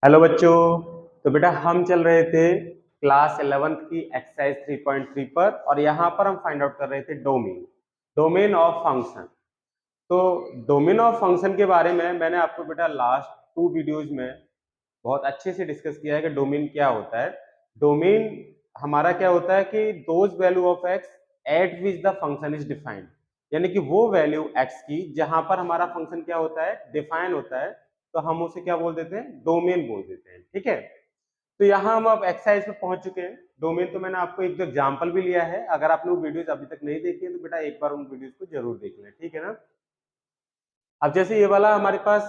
Hello बच्चों। तो बेटा हम चल रहे थे क्लास 11th की एक्सरसाइज 3.3 पर और यहाँ पर हम फाइंड आउट कर रहे थे डोमेन ऑफ फंक्शन। तो डोमेन ऑफ फंक्शन के बारे में मैंने आपको बेटा लास्ट 2 वीडियोज में बहुत अच्छे से डिस्कस किया है कि डोमेन क्या होता है। डोमेन हमारा क्या होता है कि those value of x eight which the function is defined, यानी कि वो वैल्यू एक्स की जहां पर हमारा फंक्शन क्या होता है, डिफाइन होता है, तो हम उसे क्या बोल देते हैं, डोमेन बोल देते हैं। ठीक है, तो यहाँ हम अब एक्सरसाइज पे पहुंच चुके हैं। डोमेन तो मैंने आपको एक दो एग्जाम्पल भी लिया है, अगर आपने वो वीडियोज अभी तक नहीं देखी है तो बेटा एक बार उन वीडियोज को जरूर देख लें, ठीक है ना। अब जैसे ये वाला हमारे पास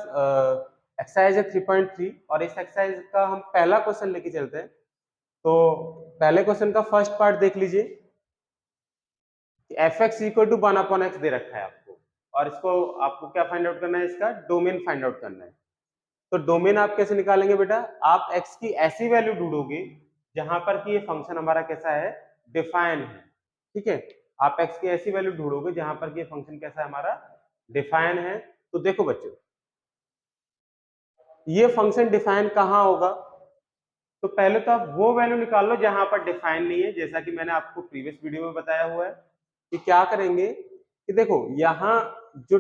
एक्सरसाइज है 3.3 और इस एक्सरसाइज का हम पहला क्वेश्चन लेके चलते हैं। तो पहले क्वेश्चन का फर्स्ट पार्ट देख लीजिए कि f x equal to 1/x दे रखा है आपको, और इसको आपको क्या फाइंड आउट करना है, इसका डोमेन फाइंड आउट करना है। तो डोमेन आप कैसे निकालेंगे बेटा, आप x की ऐसी वैल्यू ढूंढोगे जहां पर कि ये फंक्शन हमारा कैसा है, डिफाइन है। ठीक है, आप x की ऐसी वैल्यू ढूंढोगे जहां पर कि ये फंक्शन कैसा है, हमारा डिफाइन है। तो देखो बच्चों, ये फंक्शन डिफाइन कहाँ होगा, तो पहले तो आप वो वैल्यू निकाल लो जहां पर डिफाइन नहीं है, जैसा कि मैंने आपको प्रीवियस वीडियो में बताया हुआ है कि क्या करेंगे कि देखो यहाँ जो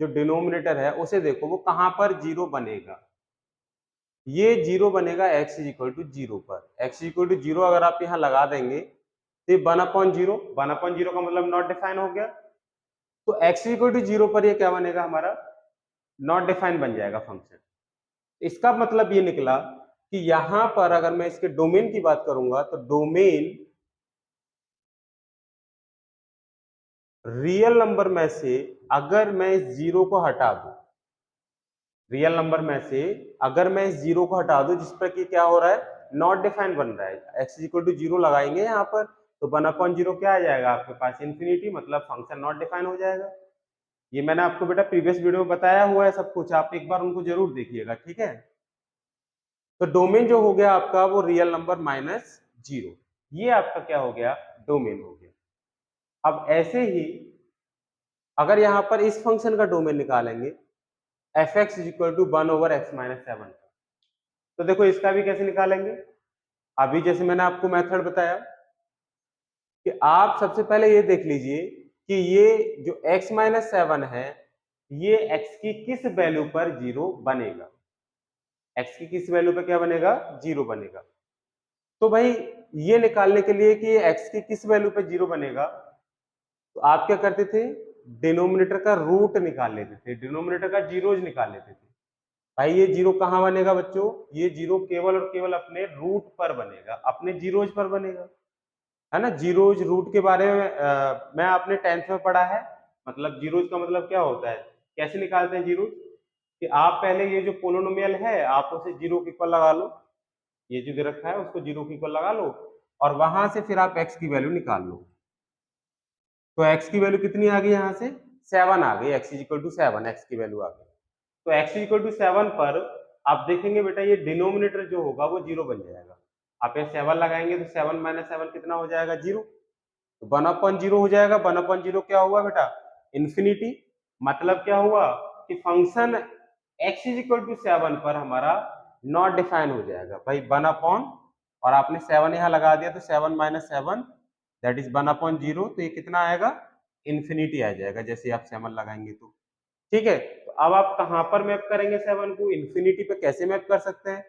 डिनोमिनेटर है उसे देखो वो कहां पर जीरो बनेगा। ये जीरो बनेगा x is equal to zero पर। x is equal to zero अगर आप यहाँ लगा देंगे तो ये 1/0 का मतलब नॉट डिफाइन हो गया। तो x is equal to zero पर ये क्या बनेगा, हमारा नॉट डिफाइन बन जाएगा फंक्शन। इसका मतलब ये निकला कि यहां पर अगर मैं इसके डोमेन की बात करूंगा तो डोमेन रियल नंबर में से अगर मैं इस जीरो को हटा दूं, रियल नंबर में से अगर मैं इस जीरो को हटा दूं जिस पर कि क्या हो रहा है, नॉट डिफाइन बन रहा है, x इक्वल टू जीरो लगाएंगे यहाँ पर तो 1/0 क्या आ जाएगा आपके पास, इन्फिनिटी, मतलब फंक्शन नॉट डिफाइन हो जाएगा। ये मैंने आपको बेटा प्रीवियस वीडियो में बताया हुआ है सब कुछ, आप एक बार उनको जरूर देखिएगा, ठीक है। तो डोमेन जो हो गया आपका वो रियल नंबर माइनस जीरो, ये आपका क्या हो गया, डोमेन हो गया। अब ऐसे ही अगर यहाँ पर इस फंक्शन का डोमेन निकालेंगे f x is equal to 1/x-7, तो देखो इसका भी कैसे निकालेंगे। अभी जैसे मैंने आपको मेथड बताया कि आप सबसे पहले ये देख लीजिए कि ये जो x-7 है ये x की किस वैल्यू पर जीरो बनेगा, x की किस वैल्यू पर क्या बनेगा, जीरो बनेगा। तो भाई ये निकालने के लिए कि x की किस वैल्यू पर जीरो बनेगा, तो आप क्या करते थे, डिनोमिनेटर का रूट निकाल लेते थे, डिनोमिनेटर का जीरोज निकाल लेते थे। भाई ये जीरो कहां बनेगा बच्चों, ये जीरो केवल और केवल अपने रूट पर बनेगा, अपने जीरोज पर बनेगा, है ना। जीरोज रूट के बारे में मैं आपने 10th में पढ़ा है, मतलब जीरोज का मतलब क्या होता है, कैसे निकालते हैं जीरोज, कि आप पहले ये जो पोलिनोमियल है आप उसे जीरो के इक्वल लगा लो, ये जो दे रखा है उसको जीरो के इक्वल लगा लो और वहां से फिर आप एक्स की वैल्यू निकाल लो। तो एक्स की वैल्यू कितनी आ गई, यहाँ से 7 आ गई, x is equal to 7, x की वैल्यू आ गई। तो x इक्वल टू 7 पर आप देखेंगे बेटा ये डिनोमिनेटर जो होगा वो जीरो बन जाएगा। आप ये 7 लगाएंगे तो 7 माइनस 7 कितना हो जाएगा, जीरो। तो 1/0 हो जाएगा, 1/0 क्या हुआ बेटा, इन्फिनिटी। मतलब क्या हुआ कि function x is equal to 7 पर हमारा नॉट डिफाइन हो जाएगा भाई 1/, और आपने 7 यहाँ लगा दिया तो 7 माइनस 7 दैट इज 1/0, तो ये कितना आएगा, इन्फिनिटी आ जाएगा जैसे आप 7 लगाएंगे तो। ठीक है, तो अब आप कहां पर मैप करेंगे 7 को, इन्फिनिटी पे कैसे मैप कर सकते हैं।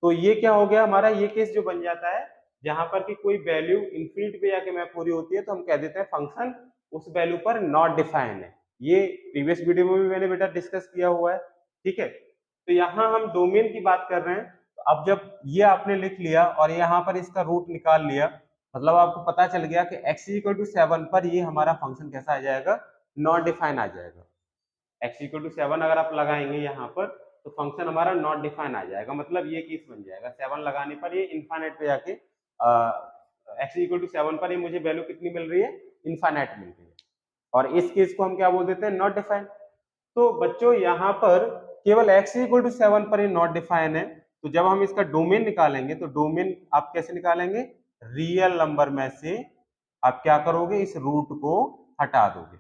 तो ये क्या हो गया हमारा, ये केस जो बन जाता है जहां पर कि कोई वैल्यू इन्फिनिटी पे जाके मैप हो रही होती है तो हम कह देते हैं फंक्शन उस वैल्यू पर नॉट डिफाइन है। ये प्रीवियस वीडियो में भी मैंने बेटा डिस्कस किया हुआ है, ठीक है। तो यहाँ हम डोमेन की बात कर रहे हैं, तो अब जब ये आपने लिख लिया और यहाँ पर इसका रूट निकाल लिया, मतलब आपको पता चल गया कि x इक्वल टू 7 पर ये हमारा फंक्शन कैसा आ जाएगा, नॉट डिफाइन आ जाएगा। x इक्वल टू 7 अगर आप लगाएंगे यहाँ पर तो फंक्शन हमारा नॉट डिफाइन आ जाएगा, मतलब ये केस बन जाएगा 7 लगाने पर ये इनफाइनाइट पे जाके x इक्वल टू 7 पर ये मुझे वैल्यू कितनी मिल रही है, इनफाइनाइट मिल रही है, और इस केस को हम क्या बोल देते हैं, नॉट डिफाइन। तो बच्चों यहाँ पर केवल x इक्वल टू 7 पर ये नॉट डिफाइन है, तो जब हम इसका डोमेन निकालेंगे तो डोमेन आप कैसे निकालेंगे, रियल नंबर में से आप क्या करोगे, इस रूट को हटा दोगे,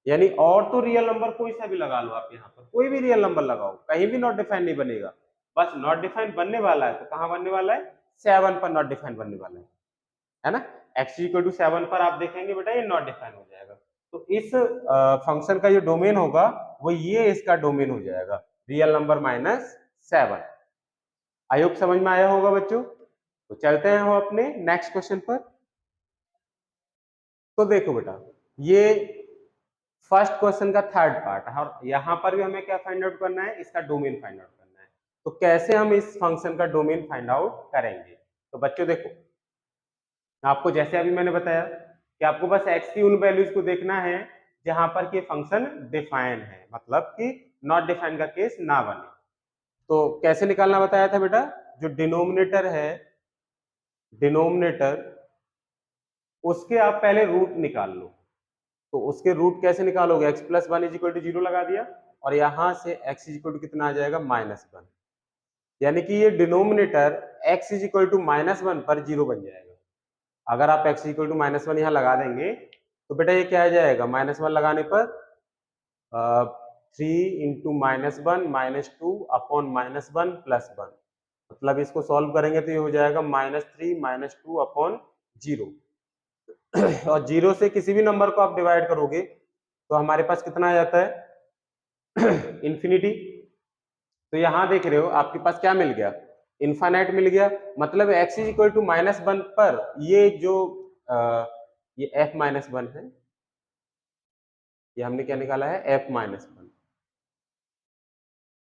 यानी और तो रियल नंबर कोई सा भी लगा लो, आप यहाँ पर कोई भी रियल नंबर लगाओ कहीं भी नॉट डिफाइन नहीं बनेगा, बस नॉट डिफाइन बनने वाला है, तो कहाँ बनने वाला है, 7 पर नॉट डिफाइन बनने वाला है ना। x इक्वल टू 7 पर आप देखेंगे बेटा ये नॉट डिफाइन हो जाएगा। तो इस फंक्शन का जो डोमेन होगा वो ये इसका डोमेन हो जाएगा, रियल नंबर -7। आई होप समझ में आया होगा बच्चों। तो चलते हैं हम अपने नेक्स्ट क्वेश्चन पर। तो देखो बेटा, ये फर्स्ट क्वेश्चन का थर्ड पार्ट है और यहाँ पर भी हमें क्या फाइंड आउट करना है, इसका डोमेन फाइंड आउट करना है। तो कैसे हम इस फंक्शन का डोमेन फाइंड आउट करेंगे, तो बच्चों देखो, आपको जैसे अभी मैंने बताया कि आपको बस x की उन वैल्यूज को देखना है जहां पर कि फंक्शन डिफाइन है, मतलब कि नॉट डिफाइन का केस ना बने। तो कैसे निकालना बताया था बेटा, जो डिनोमिनेटर है, डिनोमिनेटर उसके आप पहले रूट निकाल लो। तो उसके रूट कैसे निकालोगे, x plus 1 is equal to 0 लगा दिया और यहां से x इज इक्वल टू कितना आ जाएगा, -1। यानी कि ये denominator x is equal to -1 पर 0 बन जाएगा। अगर आप x इक्वल टू -1 यहाँ लगा देंगे तो बेटा ये क्या आ जाएगा, -1 लगाने पर 3 इंटू -1 -2 अपॉन -1 प्लस 1, मतलब इसको सॉल्व करेंगे तो ये हो जाएगा -3 -2 अपॉन 0। और 0 से किसी भी नंबर को आप डिवाइड करोगे तो हमारे पास कितना आ जाता है, इन्फिनिटी। तो यहां देख रहे हो आपके पास क्या मिल गया, इनफाइनाइट मिल गया। मतलब x इज इक्वल टू -1 पर ये जो ये f-1 है, ये हमने क्या निकाला है, f-1।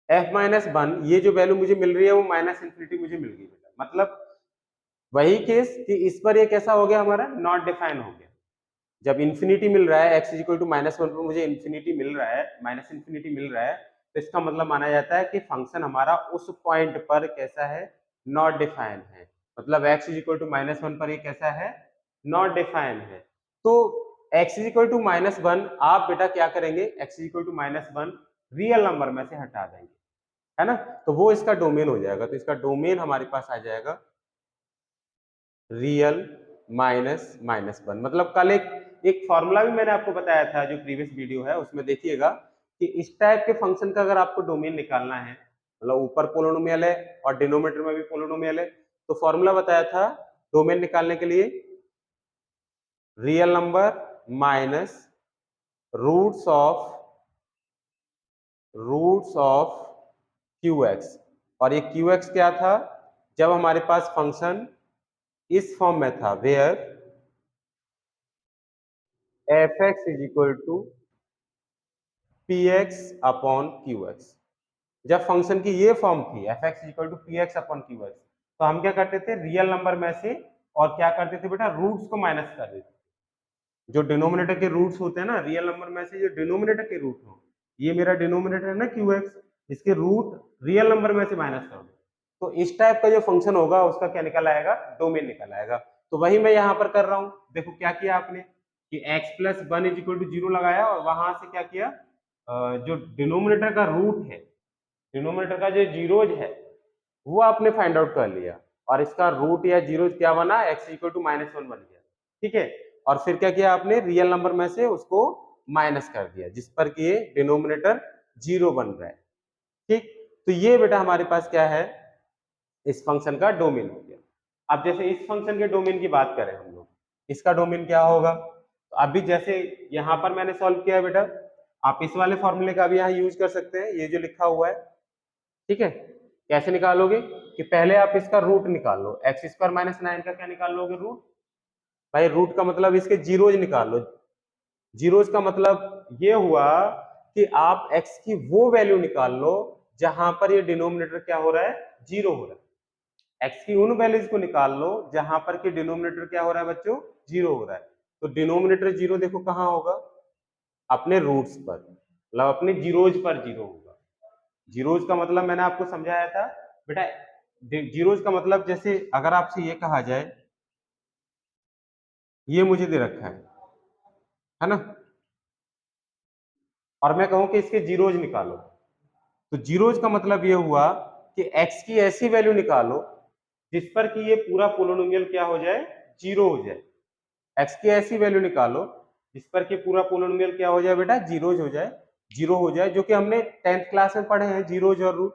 f-1 ये जो वैल्यू मुझे मिल रही है वो -इन्फिनिटी मुझे मिल गई बेटा। मतलब वही केस कि इस पर ये कैसा हो गया, हमारा नॉट डिफाइन हो गया। जब इन्फिनिटी मिल रहा है, x इज इक्वल टू -1 पर मुझे इन्फिनिटी मिल रहा है, -इन्फिनिटी मिल रहा है, तो इसका मतलब माना जाता है कि फंक्शन हमारा उस पॉइंट पर कैसा है, नॉट डिफाइन है। मतलब x इज इक्वल टू -1 पर ये कैसा है, नॉट डिफाइन है। तो x इज इक्वल टू -1 आप बेटा क्या करेंगे, x is equal to -1 real number में से हटा देंगे, है ना। तो वो इसका डोमेन हो जाएगा। तो इसका डोमेन हमारे पास आ जाएगा रियल -1। मतलब कल एक फॉर्मूला भी मैंने आपको बताया था जो प्रीवियस वीडियो है उसमें देखिएगा कि इस टाइप के फंक्शन का अगर आपको डोमेन निकालना है, मतलब ऊपर पोलिनोमियल है और डिनोमिनेटर में भी पोलिनोमियल है, तो फॉर्मूला बताया था डोमेन निकालने के लिए, real number minus roots of q x. और ये क्यू एक्स क्या था, जब हमारे पास फंक्शन इस फॉर्म में था, where f x is equal to p x upon q x. जब फंक्शन की ये फॉर्म थी f x equal to p x upon q x, तो हम क्या करते थे, रियल नंबर में से और क्या करते थे बेटा, रूट्स को माइनस कर देते। जो डिनोमिनेटर के रूट्स होते हैं ना, रियल नंबर में से जो डिनोमिनेटर के रूट हो, ये मेरा डिनोमिनेटर है ना क्यू एक्स, इसके रूट रियल नंबर में से माइनस कर दो। तो इस टाइप का जो फंक्शन होगा उसका क्या निकल आएगा, डोमेन निकल आएगा। तो वही मैं यहाँ पर कर रहा हूँ। देखो क्या किया आपने कि x plus 1 is equal to 0 लगाया और वहां से क्या किया, जो डिनोमिनेटर का रूट है, डिनोमिनेटर का जो जीरोज है वो आपने फाइंड आउट कर लिया और इसका रूट या जीरोज क्या बना, x इक्वल टू -1 बन गया। ठीक है, और फिर क्या किया आपने, रियल नंबर में से उसको माइनस कर दिया जिस पर कि ये डिनोमिनेटर 0 बन रहा है। ठीक, तो ये बेटा हमारे पास क्या है, इस फंक्शन का डोमेन हो गया। अब जैसे इस फंक्शन के डोमेन की बात करें हम लोग, इसका डोमेन क्या होगा, तो अभी जैसे यहाँ पर मैंने सॉल्व किया है बेटा, आप इस वाले फॉर्मूले का भी यहाँ यूज कर सकते हैं, ये जो लिखा हुआ है। ठीक है, कैसे निकालोगे कि पहले आप इसका रूट निकाल लो, एक्स स्क्वायर माइनस 9 का क्या निकाल लोगे, रूट। भाई रूट का मतलब इसके जीरोज निकाल लो। जीरोज का मतलब ये हुआ कि आप x की वो वैल्यू निकाल लो जहां पर ये डिनोमिनेटर क्या हो रहा है, 0 हो रहा है। x की उन वैल्यूज को निकाल लो जहां पर कि डिनोमिनेटर क्या हो रहा है बच्चों, 0 हो रहा है। तो डिनोमिनेटर 0 देखो कहां होगा, अपने रूट्स पर, मतलब अपने जीरोज पर 0 होगा। जीरोज का मतलब मैंने आपको समझाया था बेटा, जीरोज का मतलब जैसे अगर आपसे ये कहा जाए, ये मुझे दे रखा है ना, और मैं कहूं कि इसके जीरोज निकालो, तो जीरोज का मतलब ये हुआ कि x की ऐसी वैल्यू निकालो जिस पर कि ये पूरा पोलिनोमियल क्या हो जाए, 0 हो जाए। x की ऐसी वैल्यू निकालो जिस पर कि पूरा पोलिनोमियल क्या हो जाए बेटा, जीरोज हो जाए, 0 हो जाए, जो कि हमने 10th क्लास में पढ़े हैं जीरोज और रूट।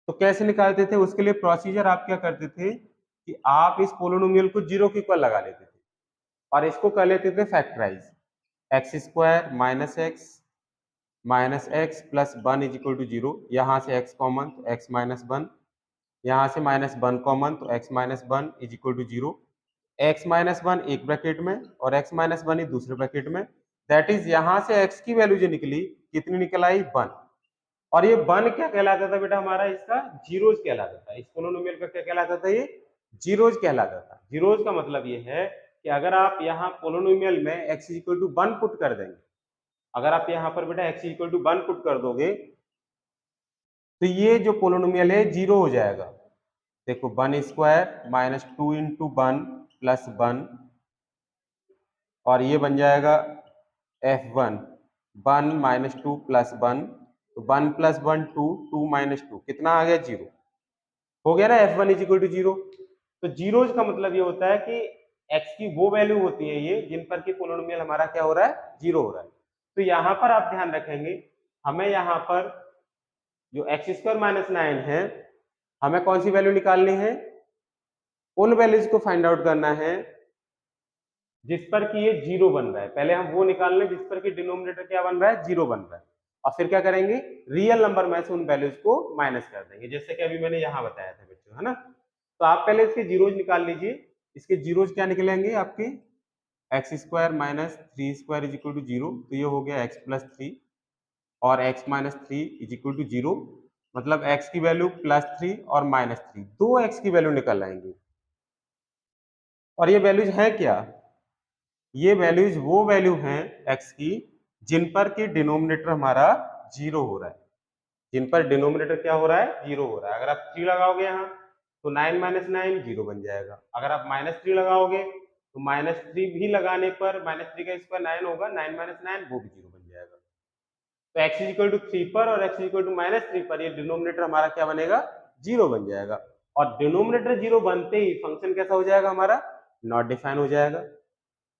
तो कैसे निकालते थे, उसके लिए प्रोसीजर आप क्या करते थे कि आप इस पोलिनोमियल को 0 के इक्वल लगा लेते थे और इसको कर लेते थे factorise, x square minus x plus 1 is equal to 0। यहाँ से x कॉमन तो x माइनस 1, यहाँ से माइनस 1 कॉमन तो x minus 1 is equal to 0। x minus 1 एक ब्रैकेट में और x माइनस 1 दूसरे ब्रैकेट में, दैट इज यहाँ से x की वैल्यू जो निकली कितनी निकल आई 1। और ये 1 क्या कहलाता था बेटा हमारा, इसका जीरोज कहलाता था। इस पोलिनोमियल का क्या कहलाता था, ये जीरोज कहलाता था। जीरोज का मतलब ये है कि अगर आप यहाँ पोलिनोमियल में x इक्वल टू 1 पुट कर देंगे, अगर आप यहाँ पर बेटा x इक्वल टू 1 पुट कर दोगे तो ये जो पोलिनोमियल है जीरो हो जाएगा। देखो 1 स्क्वायर माइनस 2 इंटू 1 प्लस 1 और ये बन जाएगा f1 1 माइनस 2 प्लस 1, तो 1 प्लस 1 2, 2 माइनस 2 कितना आ गया 0, हो गया ना f1 इज इक्वल टू 0। तो जीरोज का मतलब ये होता है कि x की वो वैल्यू होती है ये जिन पर कि पोलिनोमियल हमारा क्या हो रहा है, जीरो हो रहा है। तो यहाँ पर आप ध्यान रखेंगे, हमें यहाँ पर जो एक्स स्क्वायर माइनस 9 है, हमें कौन सी वैल्यू निकालनी है, उन वैल्यूज को फाइंड आउट करना है जिस पर कि ये जीरो बन रहा है। पहले हम वो निकाल लें जिस पर कि डिनोमिनेटर क्या बन रहा है, जीरो बन रहा है, और फिर क्या करेंगे, रियल नंबर में से उन वैल्यूज को माइनस कर देंगे, जैसे कि अभी मैंने यहाँ बताया था बच्चों, है ना। तो आप पहले इसके जीरोज निकाल लीजिए। इसके जीरोज क्या निकलेंगे आपके, x square minus 3 square is equal to 0, तो ये हो गया एक्स प्लस 3 और x minus 3 is equal to 0, मतलब x की वैल्यू प्लस 3 और माइनस 3, दो x की वैल्यू निकल आएंगी। और ये वैल्यूज है क्या, ये वैल्यूज वो वैल्यू हैं x की जिन पर कि डिनोमिनेटर हमारा जीरो हो रहा है, जिन पर डिनोमिनेटर क्या हो रहा है, जीरो हो रहा है। अगर आप 3 लगाओगे यहाँ तो 9 माइनस 9 जीरो बन जाएगा। अगर आप माइनस 3 लगाओगे तो माइनस 3 भी लगाने पर माइनस 3 का स्क्वायर 9 होगा, 9 माइनस 9 वो भी जीरो बन जाएगा। तो x इज इक्वल टू 3 पर और x is equal to minus 3 पर ये डिनोमिनेटर हमारा क्या बनेगा, जीरो बन जाएगा। और डिनोमिनेटर जीरो बनते ही फंक्शन कैसा हो जाएगा हमारा, नॉट डिफाइन हो जाएगा,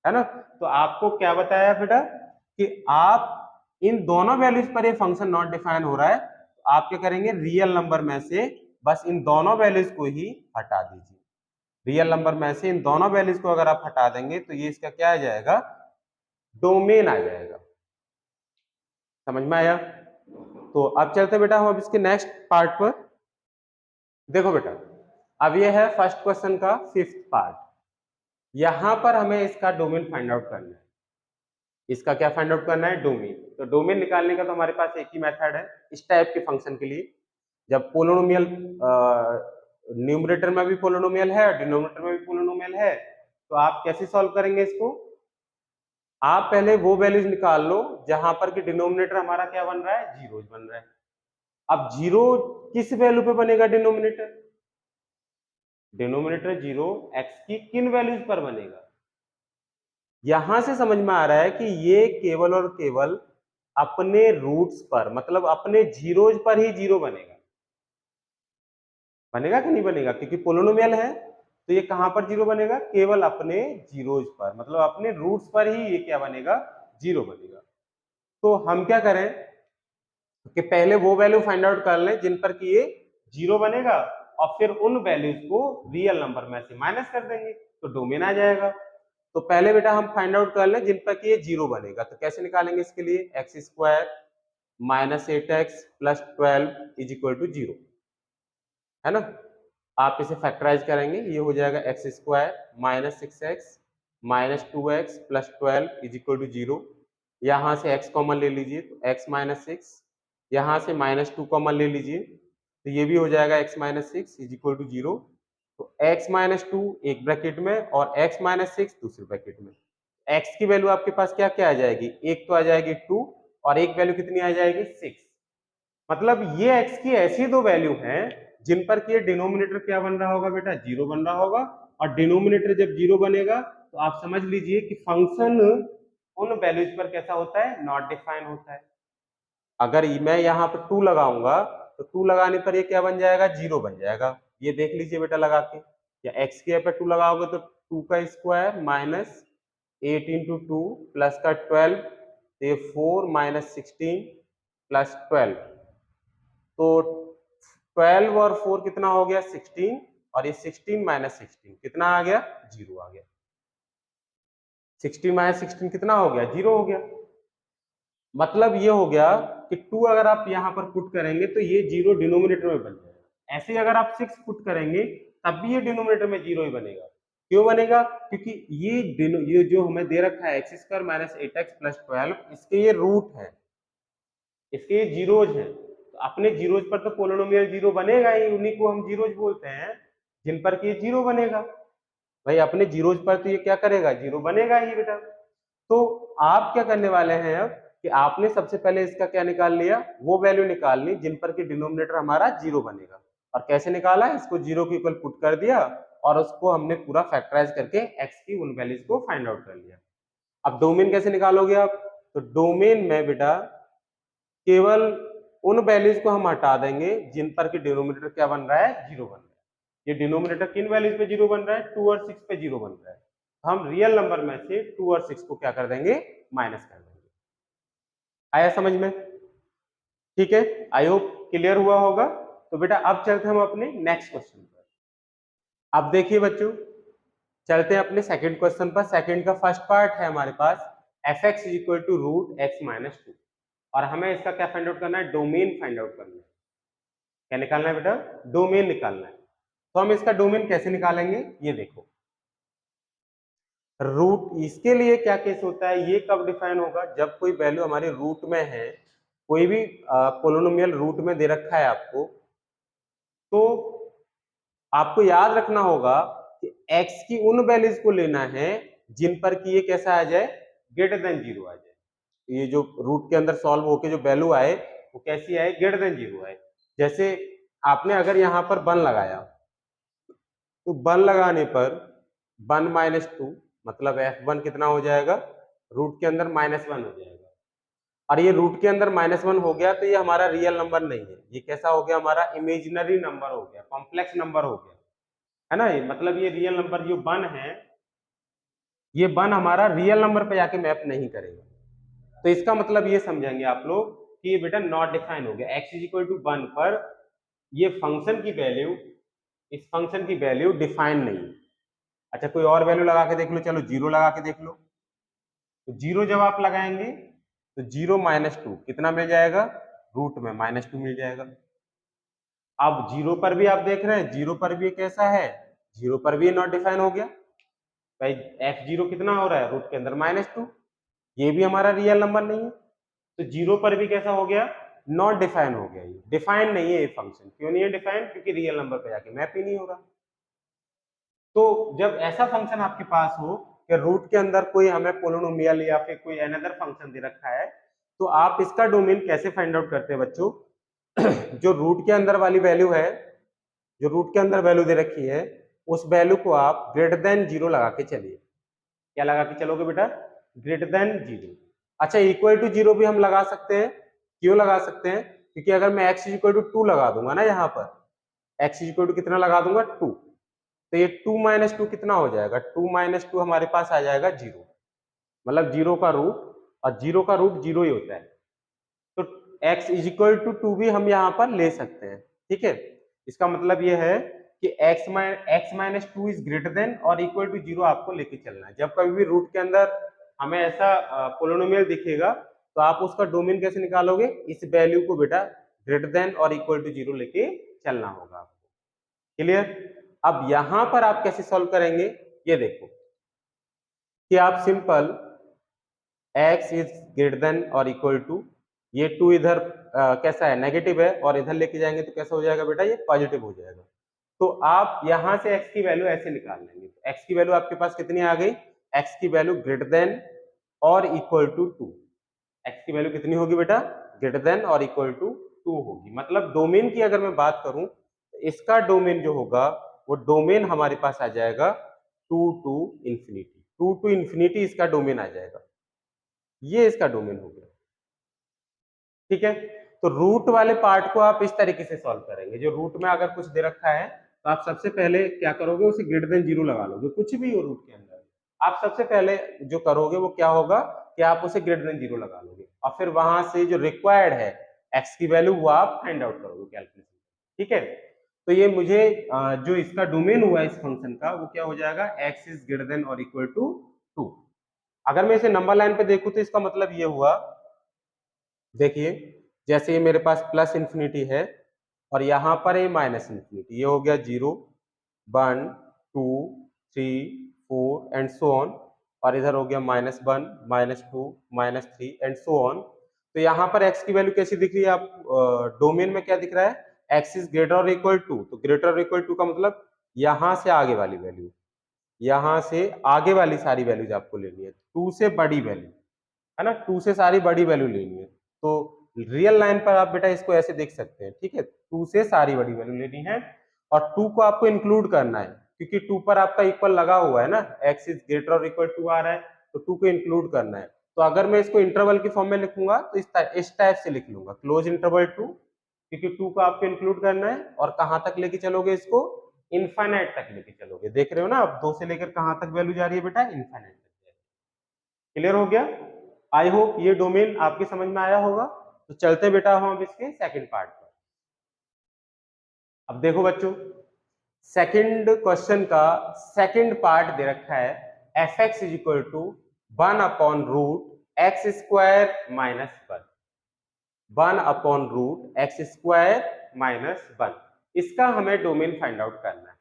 है ना। तो आपको क्या बताया बेटा कि आप इन दोनों वैल्यूज पर ये फंक्शन नॉट डिफाइन हो रहा है, तो आप क्या करेंगे, रियल नंबर में से बस इन दोनों वैल्यूज को ही हटा दीजिए। रियल नंबर में से इन दोनों वैल्यूज को अगर आप हटा देंगे तो ये इसका क्या आ जाएगा, डोमेन आ जाएगा। समझ में आया। तो अब चलते बेटा हम अब इसके नेक्स्ट पार्ट पर। देखो बेटा, अब ये है फर्स्ट क्वेश्चन का फिफ्थ पार्ट। यहां पर हमें इसका डोमेन फाइंड आउट करना है। इसका क्या फाइंड आउट करना है, डोमेन। तो डोमेन निकालने का तो हमारे पास एक ही मेथड है इस टाइप के फंक्शन के लिए। जब पोलिनोमियल न्यूमरेटर में भी पोलिनोमियल है और डिनोमिनेटर में भी पोलिनोमियल है, तो आप कैसे सॉल्व करेंगे इसको, आप पहले वो वैल्यूज निकाल लो जहां पर कि डिनोमिनेटर हमारा क्या बन रहा है, जीरो बन रहा है। अब जीरो किस वैल्यू पे बनेगा डिनोमिनेटर, डिनोमिनेटर जीरो एक्स की किन वैल्यूज पर बनेगा। यहां से समझ में आ रहा है कि ये केवल और केवल अपने रूट्स पर, मतलब अपने जीरोज पर ही जीरो बनेगा। बनेगा कि नहीं बनेगा, क्योंकि पोलिनोमियल है तो ये कहां पर जीरो बनेगा, केवल अपने जीरोज पर, मतलब अपने रूट्स पर ही ये क्या बनेगा, जीरो बनेगा। तो हम क्या करें कि पहले वो वैल्यू फाइंड आउट कर लें जिन पर कि ये जीरो बनेगा, और फिर उन वैल्यूज को रियल नंबर में से माइनस कर देंगे तो डोमेन आ जाएगा। तो पहले बेटा हम फाइंड आउट कर लें जिन पर कि ये जीरो बनेगा। तो कैसे निकालेंगे इसके लिए, x square minus 8x plus 12 is equal to 0, है ना। आप इसे फैक्टराइज करेंगे, ये हो जाएगा x square minus 6x minus 2x plus 12 is equal to 0। यहाँ से x कॉमन ले लीजिए तो x माइनस 6, यहाँ से माइनस 2 कॉमन ले लीजिए तो ये भी हो जाएगा x minus 6 is equal to 0। तो x माइनस 2 एक ब्रैकेट में और x माइनस 6 दूसरे ब्रैकेट में। x की वैल्यू आपके पास क्या क्या आ जाएगी, एक तो आ जाएगी 2 और एक वैल्यू कितनी आ जाएगी 6। मतलब ये x की ऐसी दो वैल्यू हैं जिन पर कि ये डिनोमिनेटर क्या बन रहा होगा बेटा, जीरो बन रहा होगा। और डिनोमिनेटर जब जीरो बनेगा तो आप समझ लीजिए कि फंक्शन उन वैल्यूज पर कैसा होता है, नॉट डिफाइन होता है। अगर मैं यहाँ पर 2 लगाऊंगा तो 2 लगाने पर ये क्या बन जाएगा, जीरो बन जाएगा। ये देख लीजिए बेटा लगा के, या x के पे 2 लगाओगे तो 2 का स्क्वायर माइनस 8 इंटू 2 प्लस का 12, तो ये 4 माइनस 16 प्लस 12, तो 12 और 4 कितना हो गया 16, और ये 16 माइनस 16 कितना आ गया 0 आ गया। 16 माइनस 16 कितना हो गया 0 हो गया। मतलब ये हो गया कि 2 अगर आप यहाँ पर पुट करेंगे तो ये 0 डिनोमिनेटर में बन जाएगा। ऐसे ही अगर आप 6 पुट करेंगे तब भी ये डिनोमिनेटर में 0 ही बनेगा। क्यों बनेगा? क्योंकि ये जो हमें दे रखा है x square minus 8x plus 12, इसके ये रूट है, इसके ये जीरोज हैं। तो अपने जीरोज पर तो पोलिनोमियल 0 बनेगा ही, उन्हीं को हम जीरोज बोलते हैं जिन पर कि ये 0 बनेगा। भाई अपने जीरोज पर तो ये क्या करेगा 0 बनेगा ही बेटा। तो आप क्या करने वाले हैं अब कि आपने सबसे पहले इसका क्या निकाल लिया, वो वैल्यू निकाल ली जिन पर कि डिनोमिनेटर हमारा 0 बनेगा। और कैसे निकाला, इसको 0 के इक्वल पुट कर दिया और उसको हमने पूरा फैक्टराइज करके x की उन वैल्यूज को फाइंड आउट कर लिया। अब डोमेन कैसे निकालोगे आप? तो डोमेन में बेटा केवल उन वैल्यूज को हम हटा देंगे जिन पर कि डिनोमिनेटर क्या बन रहा है 0 बन रहा है। ये डिनोमिनेटर किन वैल्यूज पे 0 बन रहा है 2 और 6 पे 0 बन रहा है। हम रियल नंबर में से 2 और 6 को क्या कर देंगे माइनस कर देंगे। आया समझ में? ठीक है, आई होप क्लियर हुआ होगा। तो बेटा अब चलते हैं हम अपने नेक्स्ट क्वेश्चन पर। अब देखिए बच्चों, चलते हैं अपने सेकंड क्वेश्चन पर। सेकंड का फर्स्ट पार्ट है हमारे पास f(x) equal to root x minus 2, और हमें इसका क्या फाइंड आउट करना है, डोमेन फाइंड आउट करना है। क्या निकालना है बेटा? डोमेन निकालना है। तो हम इसका डोमेन कैसे निकालेंगे ये देखो। रूट, इसके लिए क्या केस होता है, ये कब डिफाइन होगा, जब कोई वैल्यू हमारे रूट में है, कोई भी पोलिनोमियल रूट में दे रखा है आपको, तो आपको याद रखना होगा कि x की उन वैल्यूज को लेना है जिन पर कि ये कैसा आ जाए, ग्रेटर देन 0 आ जाए। ये जो रूट के अंदर सॉल्व होके जो वैल्यू आए वो कैसी आए, ग्रेटर देन 0 आए। जैसे आपने अगर यहाँ पर 1 लगाया तो 1 लगाने पर 1 माइनस 2 मतलब f1 कितना हो जाएगा, रूट के अंदर -1 हो जाएगा। और ये रूट के अंदर -1 हो गया तो ये हमारा रियल नंबर नहीं है, ये कैसा हो गया, हमारा इमेजिनरी नंबर हो गया, कॉम्प्लेक्स नंबर हो गया, है ना। ये मतलब ये रियल नंबर जो 1 है, ये 1 हमारा रियल नंबर पे जाके मैप नहीं करेगा। तो इसका मतलब ये समझेंगे आप लोग कि ये बेटा नॉट डिफाइन हो गया। x इज इक्वल टू 1 पर ये फंक्शन की वैल्यू, इस फंक्शन की वैल्यू डिफाइन नहीं है। अच्छा कोई और वैल्यू लगा के देख लो, चलो 0 लगा के देख लो। तो 0 जब आप लगाएंगे तो 0 माइनस 2 कितना मिल जाएगा, रूट में -2 मिल जाएगा। अब 0 पर भी आप देख रहे हैं, 0 पर भी कैसा है, 0 पर भी नॉट डिफाइन हो गया। भाई f0 कितना हो रहा है, रूट के अंदर -2, ये भी हमारा रियल नंबर नहीं है। तो 0 पर भी कैसा हो गया, नॉट डिफाइन हो गया, ये डिफाइन नहीं है ये फंक्शन। क्यों नहीं है डिफाइन, क्योंकि रियल नंबर पे जाके मैप ही नहीं हो रहा। तो जब ऐसा फंक्शन आपके पास हो कि रूट के अंदर कोई हमें पोलिनोमियल या फिर कोई अनदर फंक्शन दे रखा है, तो आप इसका डोमेन कैसे फाइंड आउट करते हैं बच्चों? जो रूट के अंदर वाली वैल्यू है, जो रूट के अंदर वैल्यू दे रखी है, उस वैल्यू को आप ग्रेटर देन 0 लगा के चलिए। क्या लगा के चलोगे बेटा, ग्रेटर देन 0। अच्छा इक्वल टू 0 भी हम लगा सकते हैं। क्यों लगा सकते हैं, क्योंकि अगर मैं x इक्वल टू 2 लगा दूंगा ना, यहाँ पर x इक्वल टू कितना लगा दूंगा 2, तो ये 2 माइनस 2 कितना हो जाएगा, 2 माइनस 2 हमारे पास आ जाएगा 0, मतलब 0 का रूट, और 0 का रूट 0 ही होता है। तो x इज इक्वल टू 2 भी हम यहाँ पर ले सकते हैं। ठीक है, इसका मतलब ये है कि x minus 2 is greater than और इक्वल टू 0 आपको लेके चलना है। जब कभी भी रूट के अंदर हमें ऐसा पोलिनोमियल दिखेगा तो आप उसका डोमेन कैसे निकालोगे, इस वैल्यू को बेटा ग्रेटर देन और इक्वल टू 0 लेके चलना होगा आपको। क्लियर? अब यहां पर आप कैसे सॉल्व करेंगे ये देखो कि आप simple x is greater than और इक्वल टू, ये 2 इधर कैसा है, नेगेटिव है, और इधर लेके जाएंगे तो कैसा हो जाएगा बेटा, ये पॉजिटिव हो जाएगा। तो आप यहां से x की वैल्यू ऐसे निकाल लेंगे। x की वैल्यू आपके पास कितनी आ गई, x की वैल्यू ग्रेटर देन और इक्वल टू 2। x की वैल्यू कितनी होगी बेटा, ग्रेटर देन और इक्वल टू 2 होगी। मतलब डोमेन की अगर मैं बात करूं तो इसका डोमेन जो होगा वो डोमेन हमारे पास आ जाएगा 2 टू इंफिनिटी। 2 टू इंफिनिटी इसका डोमेन आ जाएगा, ये इसका डोमेन हो गया। ठीक है, तो रूट वाले पार्ट को आप इस तरीके से सॉल्व करेंगे। जो रूट में अगर कुछ दे रखा है तो आप सबसे पहले क्या करोगे, उसे ग्रेटर देन 0 लगा लोगे, कुछ भी हो रूट के अंदर। आप सबसे पहले जो करोगे वो क्या होगा कि आप उसे ग्रेटर देन 0 लगा लोगे, और फिर वहां से जो रिक्वायर्ड है x की वैल्यू वो आप फाइंड आउट करोगे कैलकुलेशन। ठीक है। तो ये मुझे जो इसका डोमेन हुआ इस फंक्शन का वो क्या हो जाएगा, x इज ग्रेटर देन और इक्वल टू 2। अगर मैं इसे नंबर लाइन पे देखूं तो इसका मतलब ये हुआ, देखिए जैसे ये मेरे पास प्लस इंफिनिटी है और यहाँ पर ये माइनस इंफिनिटी, ये हो गया 0 1 2 3 4 एंड सो ऑन, और इधर हो गया -1 -2 -3 एंड सो ऑन। तो यहाँ पर x की वैल्यू कैसी दिख रही है, आप डोमेन में क्या दिख रहा है, x इज ग्रेटर और इक्वल टू। तो ग्रेटर और इक्वल टू का मतलब यहाँ से आगे वाली वैल्यू, यहाँ से आगे वाली सारी वैल्यूज आपको लेनी है, 2 से बड़ी वैल्यू है ना, 2 से सारी बड़ी वैल्यू लेनी है। तो रियल लाइन पर आप बेटा इसको ऐसे देख सकते हैं, ठीक है, 2 से सारी बड़ी वैल्यू लेनी है और 2 को आपको इंक्लूड करना है, क्योंकि 2 पर आपका इक्वल लगा हुआ है ना, x इज ग्रेटर और इक्वल टू आ रहा है, तो 2 को इंक्लूड करना है। तो अगर मैं इसको इंटरवल की फॉर्म में लिखूंगा तो इस टाइप से लिख लूंगा, क्लोज इंटरवल 2, क्योंकि 2 को आपको इंक्लूड करना है और कहां तक लेके चलोगे इसको, इनफाइनाइट तक लेके चलोगे। देख रहे हो ना आप, 2 से लेकर कहां तक वैल्यू जा रही है बेटा, इनफाइनाइट तक। क्लियर हो गया? आई होप ये डोमेन आपके समझ में आया होगा। तो चलते बेटा हम अब इसके सेकंड पार्ट पर। अब देखो बच्चों, सेकंड क्वेश्चन का सेकंड पार्ट दे रखा है, f x is equal to 1 upon root x square minus 1, 1 upon root x square minus 1। इसका हमें डोमेन फाइंड आउट करना है।